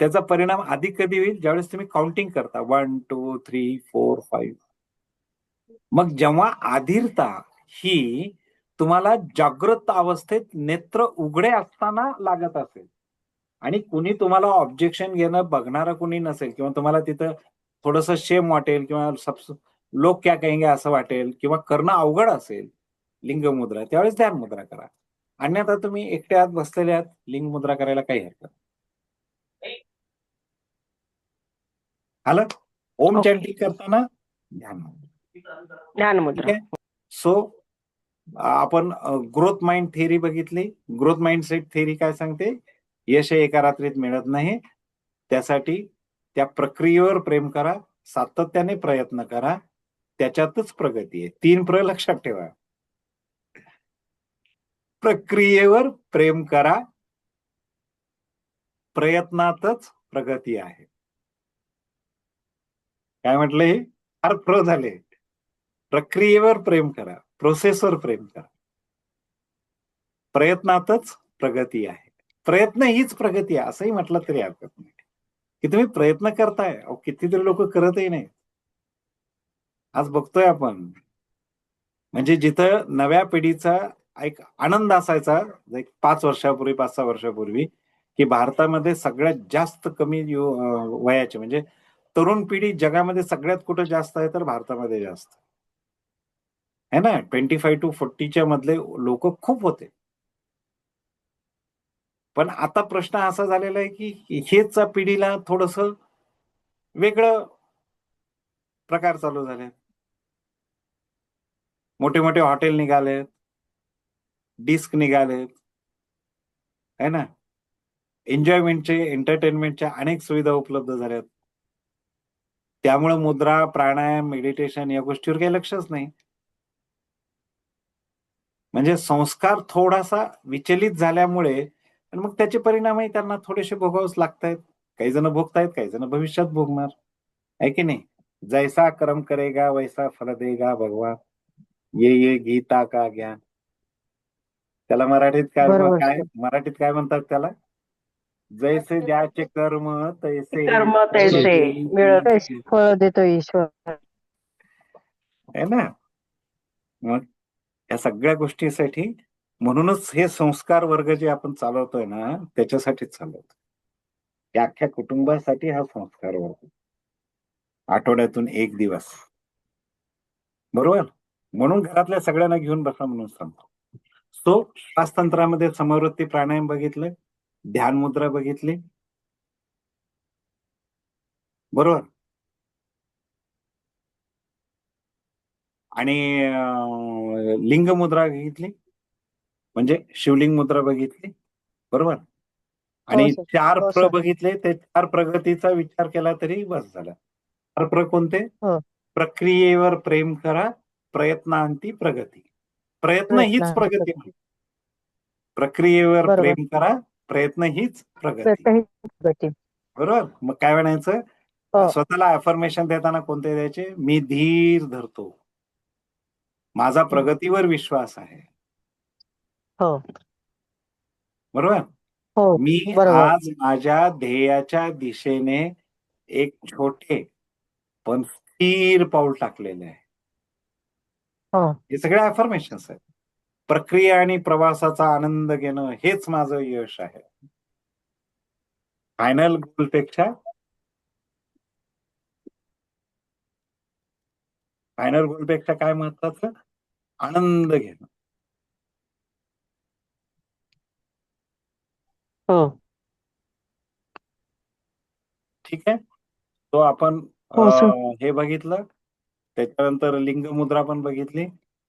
त्याचा परिणाम आधी कधी होईल, ज्यावेळेस तुम्ही काउंटिंग करता 1 2 3 4 5. मग जेव्हा अधीरता ही तुम्हाला जागृत अवस्थेत नेत्र उघडे असताना लागत असेल आणि कुणी तुम्हाला ऑब्जेक्शन घेणं बघणारं कुणी नसेल, किंवा तुम्हाला तिथं थोडंसं शेम वाटेल किंवा लोक क्या कहेंगे असं वाटेल किंवा करणं अवघड असेल लिंग मुद्रा, त्यावेळेस ध्यान मुद्रा करा. अन्यथा तुम्ही एकट्या आत बसलेले आहात, लिंग मुद्रा करायला काही हरकत नाही. आलं? ओम ओके. चॅन्टिंग करताना ध्यान मुद्रा. ध्यान ठीक मुद्रा. आहे. सो आपण ग्रोथ माइंड थेअरी बघितली. ग्रोथ माइंडसेट थेअरी काय सांगते? यश हे एका रात्रीत मिळत नाही. त्यासाठी त्या प्रक्रियेवर प्रेम करा, सातत्याने प्रयत्न करा, त्याच्यातच प्रगती आहे. 3 लक्षात ठेवा. प्रक्रियेवर प्रेम करा, प्रयत्नातच प्रगती आहे. काय म्हटलं हे? फार प्र झाले. प्रक्रियेवर प्रेम करा, प्रोसेसवर प्रेम करा, प्रयत्नातच प्रगती आहे. प्रयत्न हीच प्रगती आहे असंही म्हटलं तरी हरकत नाही, की तुम्ही प्रयत्न करताय. कितीतरी लोक करतही नाही. आज बघतोय आपण, म्हणजे जिथं नव्या पिढीचा एक आनंद असायचा एक 5 वर्षापूर्वी, 5-6 वर्षापूर्वी, की भारतामध्ये सगळ्यात जास्त कमी वयाचे म्हणजे तरुण पिढी जगामध्ये सगळ्यात कुठं जास्त आहे, तर भारतामध्ये जास्त आहे ना. 25 to 40 मधले लोक खूप होते. पण आता प्रश्न असा झालेला आहे की हेच पिढीला थोडस वेगळं प्रकार चालू झाले. मोठे मोठे हॉटेल निघालेत, डिस्क निघालेत, है ना. एन्जॉयमेंटचे, एंटरटेनमेंटच्या अनेक सुविधा उपलब्ध झाल्यात. त्यामुळे मुद्रा, प्राणायाम, मेडिटेशन या गोष्टीवर काही लक्षच नाही. म्हणजे संस्कार थोडासा विचलित झाल्यामुळे आणि मग त्याचे परिणामही त्यांना थोडेसे भोगावेच लागतायत. काही जण भोगतायत, काही जण भविष्यात भोगणार, आहे की नाही. जैसा कर्म करेगा वैसा फल देगा भगवान, ये गीता का ज्ञान. त्याला मराठीत काय बरोबर. काय मराठीत काय म्हणतात त्याला? जैसे ज्याचे कर्म तैसे कर्म फळ तैसे मिळत. देईल. फळ देतो ईश्वर. है ना. मग या सगळ्या गोष्टीसाठी म्हणूनच हे संस्कार वर्ग जे आपण चालवतोय ना, त्याच्यासाठीच चालवतो. त्या अख्ख्या कुटुंबासाठी हा संस्कार वर्ग, आठवड्यातून 1 दिवस, बरोबर. म्हणून घरातल्या सगळ्यांना घेऊन बसा म्हणून सांगतो. सो श्वासतंत्रामध्ये समवृत्ती प्राणायाम बघितलं, ध्यान मुद्रा बघितली, बरोबर. आणि लिंग मुद्रा बघितली, म्हणजे शिवलिंग मुद्रा बघितली, बरोबर. हो आणि सर. 4 हो प्र सर. बघितले, ते 4 प्रगतीचा विचार केला तरी बस झालं. 4 प्र कोणते? हो. प्रक्रियेवर प्रेम करा, प्रयत्नांती प्रगती. प्रयत्न हीच प्रयत्नांती प्रगती. प्रगती. प्रक्रियेवर बरोबर. प्रेम करा, प्रयत्न हीच प्रगती. प्रयत्न हीच प्रगती. बरोबर. मग काय म्हणायचं? हो. स्वतःला अफर्मेशन देताना कोणते द्यायचे? मी धीर धरतो, माझा प्रगतीवर विश्वास आहे, हो. बरोबर. हो. मी बरोबर. आज माझ्या ध्येयाच्या दिशेने एक छोटे पण स्थिर पाऊल टाकलेले आहे. हो. हे सगळे अफर्मेशन्स आहेत. प्रक्रिया आणि प्रवासाचा आनंद घेणं हेच माझं यश आहे. फायनल गोलपेक्षा काय महत्वाचं? आनंद घेणं. हो. ठीक आहे. तो आपण हो सर. हे बघितलं. त्याच्यानंतर लिंग मुद्रा पण बघितली,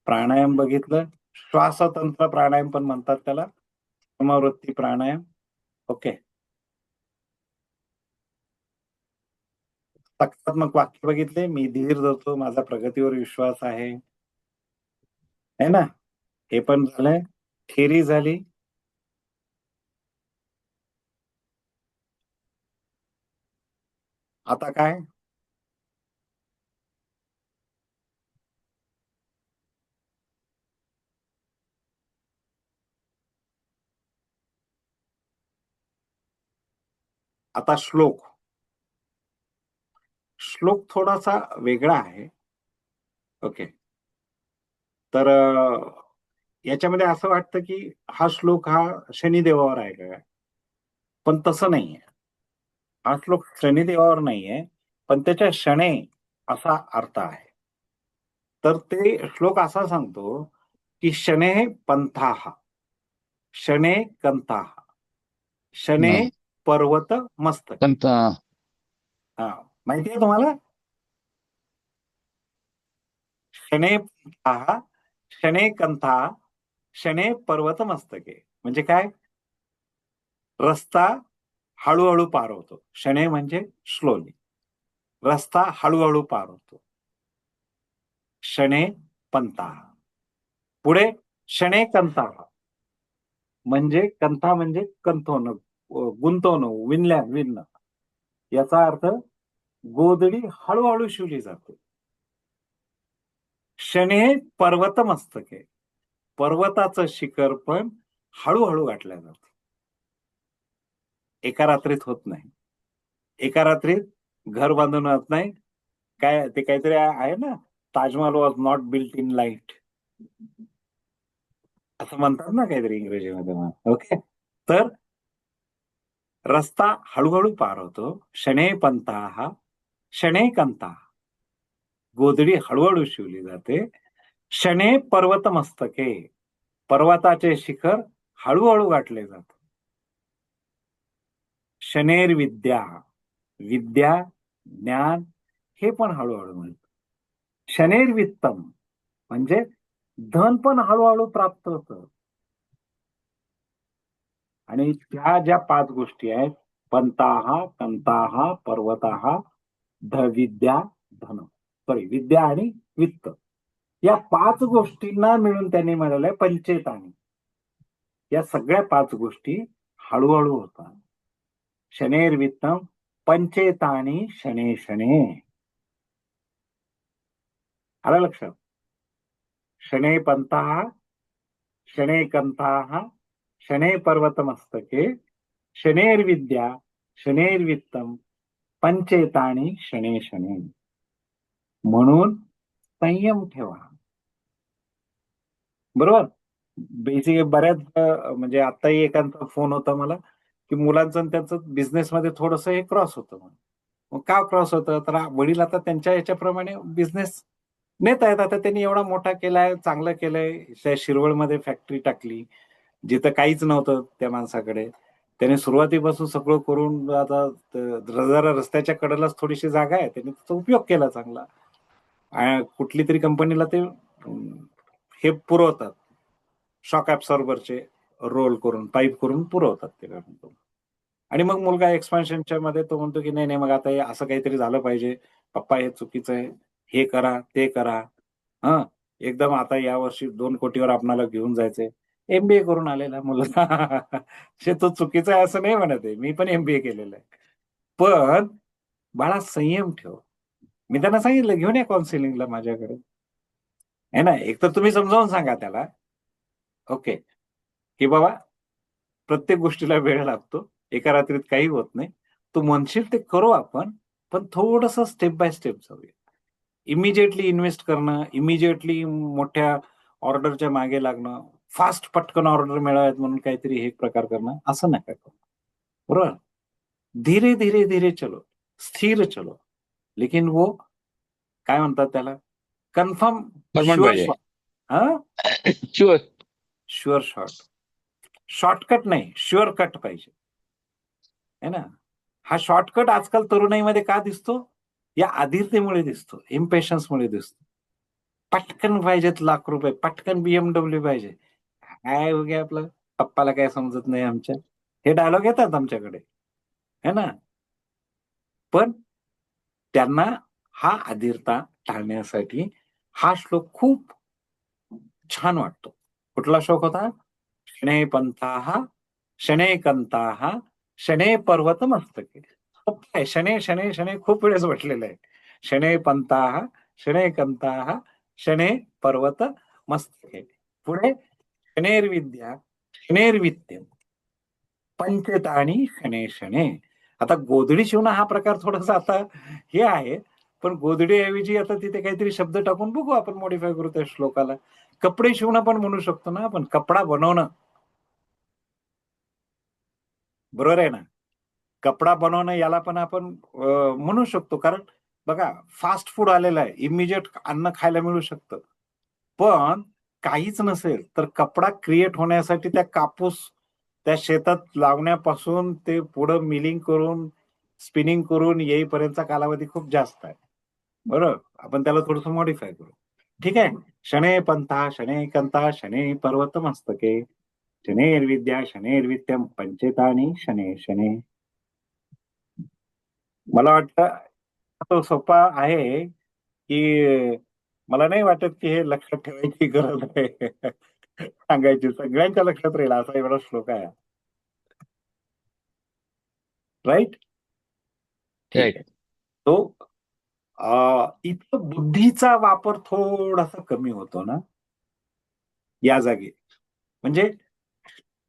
प्राणायाम बघितलं, श्वासतंत्र प्राणायाम पण म्हणतात त्याला, समवृत्ती प्राणायाम. ओके. सकारात्मक वाक्य बघितले, मी धीर धरतो, माझा प्रगतीवर विश्वास आहे, है ना. हे पण झालंय. थेरी झाली. आता काय? आता श्लोक. श्लोक थोडासा वेगळा आहे. ओके. तर याच्यामध्ये असं वाटतं की हा श्लोक हा शनिदेवावर आहे का? पण तसं नाहीये. हा श्लोक शनिदेवावर नाहीये, पण त्याच्या शणे असा अर्थ आहे. तर ते श्लोक असा सांगतो की शने पंथाः, शने कंथाः, शने नाही. पर्वत मस्तक. पण हा, माहितीये तुम्हाला? शने पंथाः, शने कंथाः, शने पर्वत मस्तके. म्हणजे काय? रस्ता हळूहळू पार होतो. शने म्हणजे स्लोली. रस्ता हळूहळू पार होतो. शने पंथाः. पुढे शने कंथाः, म्हणजे कंथा म्हणजे कंथवणं, गुंतवणं, विणणं. याचा अर्थ गोधडी हळूहळू शिवली जाते. शने पर्वत मस्तके, पर्वताचं शिखर पण हळूहळू गाठल्या जातं. एका रात्रीत होत नाही. एका रात्रीत घर बांधून होत नाही. काय ते काहीतरी आहे ना, Taj Mahal was not built in light, असं म्हणतात ना काहीतरी इंग्रजीमध्ये. ओके. तर रस्ता हळूहळू पार होतो. शने पंथाः, शने कंथाः, गोधडी हळूहळू शिवली जाते. शने पर्वत मस्तके, पर्वताचे शिखर हळूहळू गाठले जाते. शनेर विद्या, विद्या ज्ञान हे पण हळूहळू मिळतं. शनेर वित्तम, म्हणजे धन पण हळूहळू प्राप्त होतं. आणि त्या ज्या 5 गोष्टी आहेत, पंथाः, कंथाः, पर्वताः, विद्या, धन, सॉरी विद्या आणि वित्त, या 5 गोष्टींना मिळून त्यांनी मिळवलंय पंचेतानी. या सगळ्या 5 गोष्टी हळूहळू होतात. शनेर वित्तम पंचेतानी शने शने. आलं लक्षात? शने पंथाः, शने कंथाः, शने पर्वतमस्तके, शनेर्विद्या, शनेर्वित्तम, पंचेतानी शने शने. म्हणून संयम ठेवा. बरोबर. बेसिक बऱ्याच म्हणजे आताही एकांचा फोन होता मला की मुलांचं आणि त्यांचं बिझनेसमध्ये थोडंसं हे क्रॉस होतं. मग का क्रॉस होतं? तर वडील आता त्यांच्या याच्याप्रमाणे बिझनेस नेत आहेत. आता त्यांनी एवढा मोठा केलाय, चांगलं केलंय. त्या शिरवळमध्ये फॅक्टरी टाकली, जिथं काहीच नव्हतं त्या माणसाकडे. त्याने सुरुवातीपासून सगळं करून आता जरा रस्त्याच्या कडेलाच थोडीशी जागा आहे, त्यांनी त्याचा उपयोग केला चांगला. कुठली तरी कंपनीला ते हे पुरवतात, शॉक ऍब्सॉर्बरचे रोल करून पाईप करून पुरवतात ते कंपनी. आणि मग मुलगा एक्सपान्शनच्या मध्ये तो म्हणतो की नाही नाही, मग आता हे असं काहीतरी झालं पाहिजे, पप्पा हे चुकीचं आहे, हे करा ते करा. हा, एकदम आता या वर्षी 2 कोटीवर आपणाला घेऊन जायचंय. एमबीए करून आलेला मुलगा तो चुकीचा आहे असं नाही म्हणत आहे, मी पण एमबीए केलेलं आहे. पण बाळा संयम ठेव. मी त्यांना सांगितलं घेऊन या काउन्सिलिंगला माझ्याकडे, आहे ना. एक तर तुम्ही समजावून सांगा त्याला, ओके, की बाबा प्रत्येक गोष्टीला वेळ लागतो, एका रात्रीत काही होत नाही. तू म्हणशील ते करू आपण, पण थोडंसं स्टेप बाय स्टेप जाऊया. इमिजिएटली इन्व्हेस्ट करणं, इमिजिएटली मोठ्या ऑर्डरच्या मागे लागणं, फास्ट पटकन ऑर्डर मिळाव्यात म्हणून काहीतरी हे प्रकार करणं, असं नका करू. बरोबर? धीरे, धीरे, धीरे चलो, स्थिर चलो. लेकिन वो काय म्हणतात त्याला, कन्फर्म परमनंट शुअर पाहिजे. शॉट. हां, शुअर. Sure shot. शॉर्टकट नाही, शुअर कट पाहिजे. है ना? हा शॉर्टकट आजकाल तरुणाईमध्ये का दिसतो? या अधीरतेमुळे दिसतो, इम्पेशन्समुळे दिसतो. पटकन पाहिजेत लाख रुपये, पटकन BMW पाहिजे. काय हो गया आपलं, पप्पाला काय समजत नाही आमच्या. हे डायलॉग येतात आमच्याकडे, है ना? पण त्यांना हा अधीरता टाळण्यासाठी हा श्लोक खूप छान वाटतो. कुठला श्लोक होता? शनैः पन्थाः शनैः कन्ताः शनैः पर्वत मस्तके. सोपं आहे. शनैः शनैः शनैः खूप वेळेस म्हटलेलं आहे. शनैः पन्थाः शनैः कन्ताः शनैः पर्वत मस्तके. पुढे शनैर्विद्या शनैर्विद्यम पंचतानी शनैः शनैः. आता गोधडी शिवणं हा प्रकार थोडासा आता हे आहे, पण गोधडीऐवजी आता तिथे काहीतरी शब्द टाकून बघू आपण, मॉडिफाय करू त्या श्लोकाला. कपडे शिवणं पण म्हणू शकतो ना आपण, कपडा बनवणं. बरोबर आहे ना? कपडा बनवणं याला पण आपण म्हणू शकतो. कारण बघा, फास्ट फूड आलेलं आहे, इमिजिएट अन्न खायला मिळू शकतं. पण काहीच नसेल तर कपडा क्रिएट होण्यासाठी त्या कापूस त्या शेतात लावण्यापासून ते पुढं मिलिंग करून स्पिनिंग करून येईपर्यंतचा कालावधी खूप जास्त आहे. बरोबर? आपण त्याला थोडंसं मॉडिफाय करू. ठीक आहे. शनैः पन्थाः शनैः कन्ताः शनैः पर्वत मस्तके शनैर्विद्या शनैर्विद्यम पंचेतानी शनैः शनैः. मला वाटतं तो सोपा आहे, की मला नाही वाटत की हे लक्षात ठेवायची गरज आहे. सांगायची सगळ्यांच्या लक्षात राहील असा एवढा श्लोक आहे. राईट? ठीक राईट. आहे. तो इथं बुद्धीचा वापर थोडासा कमी होतो ना या जागी. म्हणजे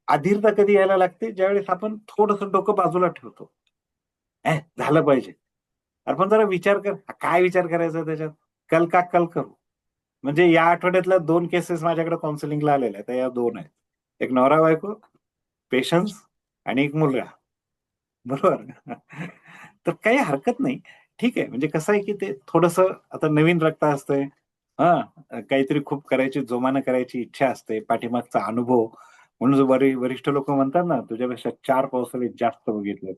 अधीरता कधी यायला लागते, ज्यावेळेस आपण थोडंसं डोकं बाजूला ठेवतो. झालं पाहिजे. अरे पण जरा विचार कर. काय विचार करायचा त्याच्यात? कल का कल करू. म्हणजे या आठवड्यातल्या 2 केसेस माझ्याकडे काउन्सिलिंगला आलेल्या आहेत. त्या या 2 आहेत. एक नवरा-बायको, पेशन्स आणि एक मुलगा. बरोबर? तर काही हरकत नाही. ठीक आहे. म्हणजे कसं आहे, की ते थोडंसं आता नवीन रक्त असतंय. हां, काहीतरी खूप करायची, जोमानं करायची इच्छा असते. पाठीमागचा अनुभव म्हणून वरिष्ठ लोकं म्हणतात ना, तुझ्यापेक्षा 4 पावसाळे जास्त बघितलेत.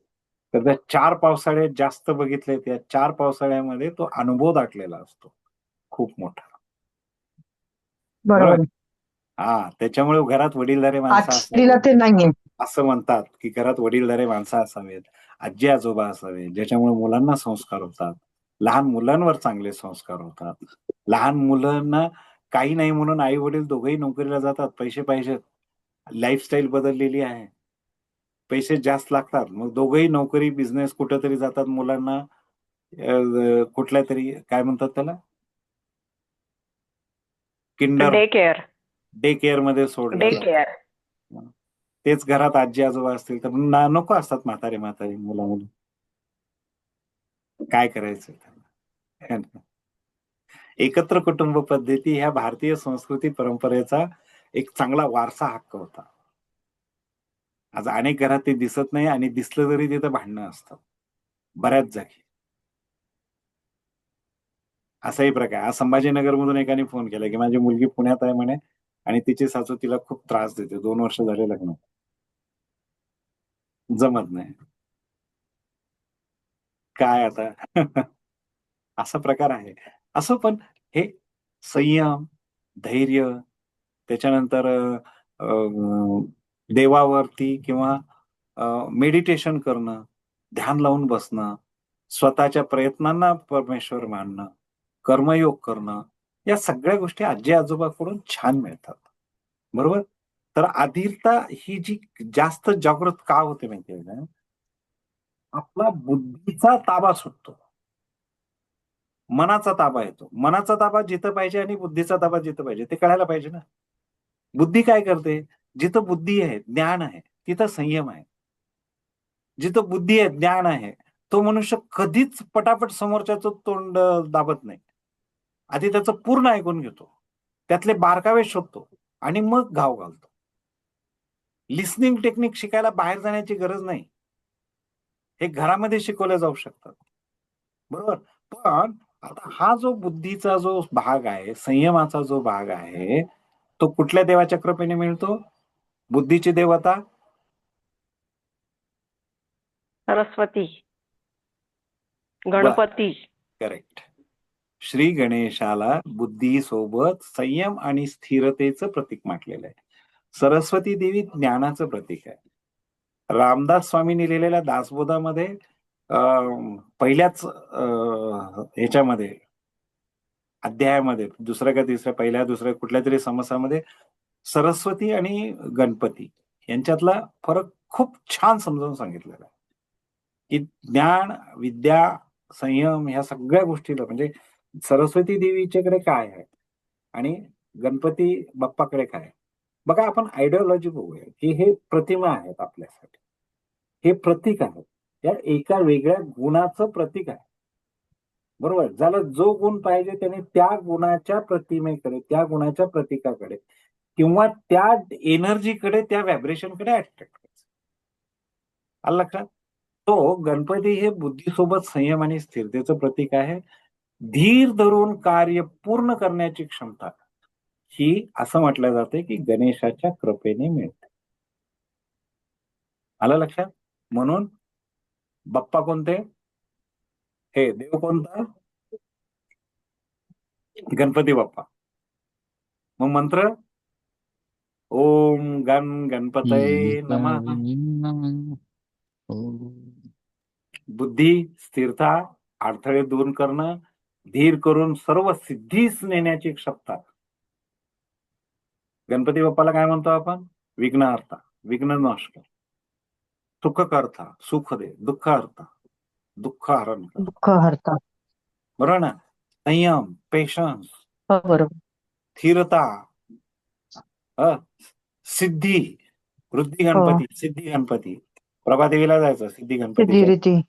तर त्या 4 पावसाळे जास्त बघितलेत, या 4 पावसाळ्यामध्ये तो अनुभव दाटलेला असतो. खूप मोठा. बरोबर? बरोबर. हां, त्याच्यामुळे घरात वडीलधारी माणसं आजलीला असावीत. ते नाहीये. असं म्हणतात, की घरात वडीलधारी माणसं असावीत, आजी-आजोबा असावेत, ज्याच्यामुळे मुलांना संस्कार होतात. लहान मुलांवर चांगले संस्कार होतात. लहान मुलांना काही नाही म्हणून आई-वडील दोघंही नोकरीला जातात, पैसे पाहिजेत. लाईफस्टाईल बदललेली आहे. पैसे जास्त लागतात. मग दोघंही नोकरी, बिझनेस कुठेतरी जातात. मुलांना कुठल्यातरी काय म्हणतात त्याला? Kinder day care. डे केअरमध्ये डे सोडलं. केअर. तेच घरात आजी-आजोबा असतील तर नको असतात म्हातारे-म्हातारी मुलं-मुली. काय करायचं त्यांना? एकत्र कुटुंब पद्धती ह्या भारतीय संस्कृती परंपरेचा एक चांगला वारसा हक्क होता. आज अनेक घरात ते दिसत नाही आणि दिसलं तरी तिथं भांडणं असतात. बऱ्याच जागी. असाही प्रकार. आज संभाजीनगरमधून एकाने फोन केला, की माझी मुलगी पुण्यात आहे म्हणे आणि तिची सासू तिला खूप त्रास देते. 2 वर्ष झाले लग्न. जमत नाही. काय आता? असा प्रकार आहे. असं पण हे संयम, धैर्य, त्याच्यानंतर देवावरती किंवा मेडिटेशन करणं, ध्यान लावून बसणं, स्वतःच्या प्रयत्नांना परमेश्वर मानणं, कर्मयोग करणं, या सगळ्या गोष्टी आजी-आजोबाकडून छान मिळतात. बरोबर? तर आधीलता ही जी जास्त जागृत का होते माहिती आहे का? आपला बुद्धीचा ताबा सुटतो. मनाचा ताबा येतो. मनाचा ताबा जिथं पाहिजे आणि बुद्धीचा ताबा जिथं पाहिजे ते कळायला पाहिजे ना. बुद्धी काय करते? जिथं बुद्धी आहे, ज्ञान आहे, तिथं संयम आहे. जिथं बुद्धी आहे, ज्ञान आहे, तो मनुष्य कधीच पटापट समोरच्याचं तोंड दाबत नाही. आधी त्याचं पूर्ण ऐकून घेतो. त्यातले बारकावे शोधतो आणि मग घाव घालतो. लिसनिंग टेक्निक शिकायला बाहेर जाण्याची गरज नाही. हे घरामध्ये शिकवल्या जाऊ शकतात. बरोबर? पण आता हा जो बुद्धीचा जो भाग आहे, संयमाचा जो भाग आहे, तो कुठल्या देवाच्या कृपेने मिळतो? बुद्धीची देवता सरस्वती, बर, गणपती. करेक्ट. श्री गणेशाला बुद्धीसोबत संयम आणि स्थिरतेचं प्रतीक म्हटलेलं आहे. सरस्वती देवी ज्ञानाचं प्रतीक आहे. रामदास स्वामींनी लिहिलेल्या दासबोधामध्ये पहिल्याच ह्याच्यामध्ये अध्यायामध्ये दुसऱ्या का तिसऱ्या पहिल्या दुसऱ्या कुठल्या तरी समासामध्ये सरस्वती आणि गणपती यांच्यातला फरक खूप छान समजावून सांगितलेला आहे. की ज्ञान, विद्या, संयम ह्या सगळ्या गोष्टीला म्हणजे सरस्वती देवीच्याकडे काय आहे आणि गणपती बाप्पाकडे काय आहे. बघा आपण आयडिओलॉजी बघूया की हे प्रतिमा आहेत आपल्यासाठी. हे प्रतीक आहे. या एका वेगळ्या गुणाचं प्रतीक आहे. बरोबर? ज्याला जो गुण पाहिजे त्याने त्या गुणाच्या प्रतिमेकडे, त्या गुणाच्या प्रतीकाकडे किंवा त्या एनर्जीकडे, त्या व्हायब्रेशनकडे अट्रॅक्ट करायचं. आलं लक्षात? तो गणपती हे बुद्धीसोबत संयम आणि स्थिरतेचं प्रतीक आहे. धीर धरून कार्य पूर्ण करण्याची क्षमता ही असं म्हटलं जाते की गणेशाच्या कृपेने मिळते. आलं लक्षात? म्हणून बाप्पा कोणते? हे देव कोणता? गणपती बाप्पा. मग मंत्र ओम गण गणपतये नमः. बुद्धी, स्थिरता, अडथळे दूर करणं, धीर करून सर्व सिद्धीस नेण्याची क्षमता. गणपती बाप्पाला काय म्हणतो आपण? विघ्नहर्ता, विघ्ननाशक, सुखकर्ता, सुख दे, दुःखहर्ता, दुःख हरण कर. दुःख हरता. बरोबर ना? संयम, पेशन्स, हो बरोबर. स्थिरता, सिद्धी, वृद्धी हो. गणपती, सिद्धी गणपती. प्रभादेवीला जायचं सिद्धी सिद्धी गणपती. रीती.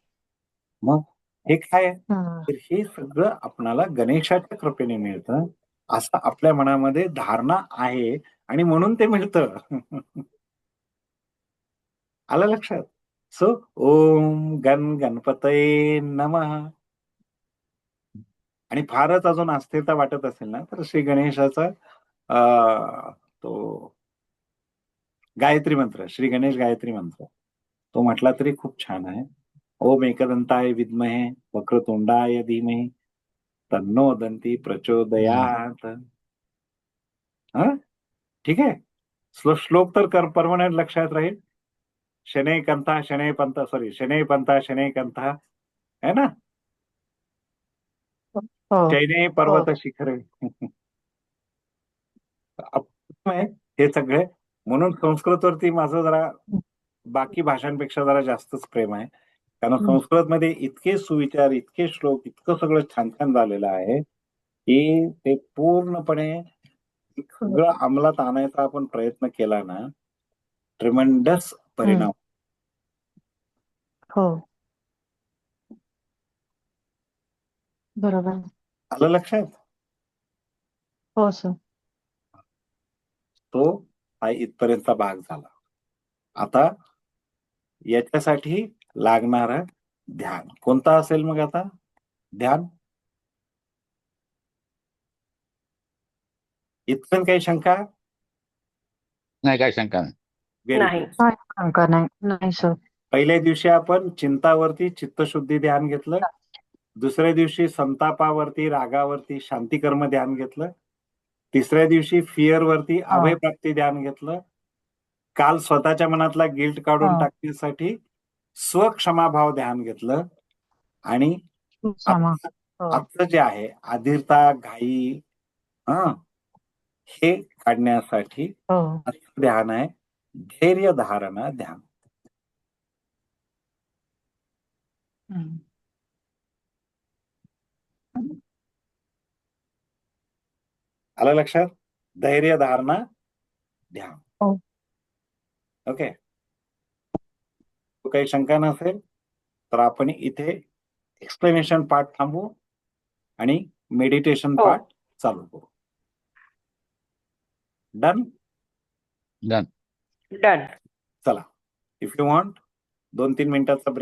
मग हे काय आहे? हं. तर हे सगळं आपणाला गणेशाच्या कृपेने मिळतं असं आपल्या मनामध्ये धारणा आहे आणि म्हणून ते मिळतं. आलं लक्षात? सो ओम गण गणपतये नमः. आणि फारच अजून अस्थिरता वाटत असेल ना तर श्री गणेशाचा तो गायत्री मंत्र, श्री गणेश गायत्री मंत्र तो म्हटला तरी खूप छान आहे. ओम एकदंताय विद्महे वक्रतुंडाय धीमहि तन्नो दंती प्रचोदयात. हा ठीक आहे. श्लोक तर परमनंट लक्षात राहील. शनै कंथा शनै पंथा सॉरी शनै पंथा शनै कंथा है ना. हो. शैने पर्वत शिखरे. आहे हे सगळे. म्हणून संस्कृतवरती माझं जरा बाकी भाषांपेक्षा जरा जास्तच प्रेम आहे. कारण हं. संस्कृतमध्ये इतके सुविचार, इतके श्लोक, इतकं सगळं छान छान झालेलं आहे की ते पूर्णपणे सगळं अंमलात आणायचा आपण प्रयत्न केला ना ट्रिमेंडस परिणाम. हो बरोबर. आलं लक्षात? हो सर. तो हा इथपर्यंतचा भाग झाला. आता याच्यासाठी लागणारं ध्यान कोणता असेल मग आता? ध्यान इथपर्यंत काही शंका? नाही, काय शंका नाही. व्हेरी नाही. गुड. काय शंका नाही. नाही सर. पहिल्या दिवशी आपण चिंतावरती चित्तशुद्धी ध्यान घेतलं. दुसऱ्या दिवशी संतापावरती, रागावरती शांतिकर्म ध्यान घेतलं. तिसऱ्या दिवशी फिअर वरती अभयप्राप्ती ध्यान घेतलं. काल स्वतःच्या मनातला गिल्ट काढून हा. टाकण्यासाठी स्वक्षमाभाव ध्यान घेतलं. आणि क्षमा. हो. आजचं जे आहे अधीरता, घाई, हे काढण्यासाठी हो. आजचं ध्यान आहे धैर्य धारणा ध्यान. हम्म. आलं लक्षात? धैर्य धारणा ध्यान. हो. ओके. काही शंका नसेल तर आपण इथे एक्सप्लेनेशन पार्ट थांबवू आणि मेडिटेशन हो. पार्ट चालू करू. डन. डन. डन. चला, इफ यू वॉन्ट 2-3 मिनिटाचा ब्रेक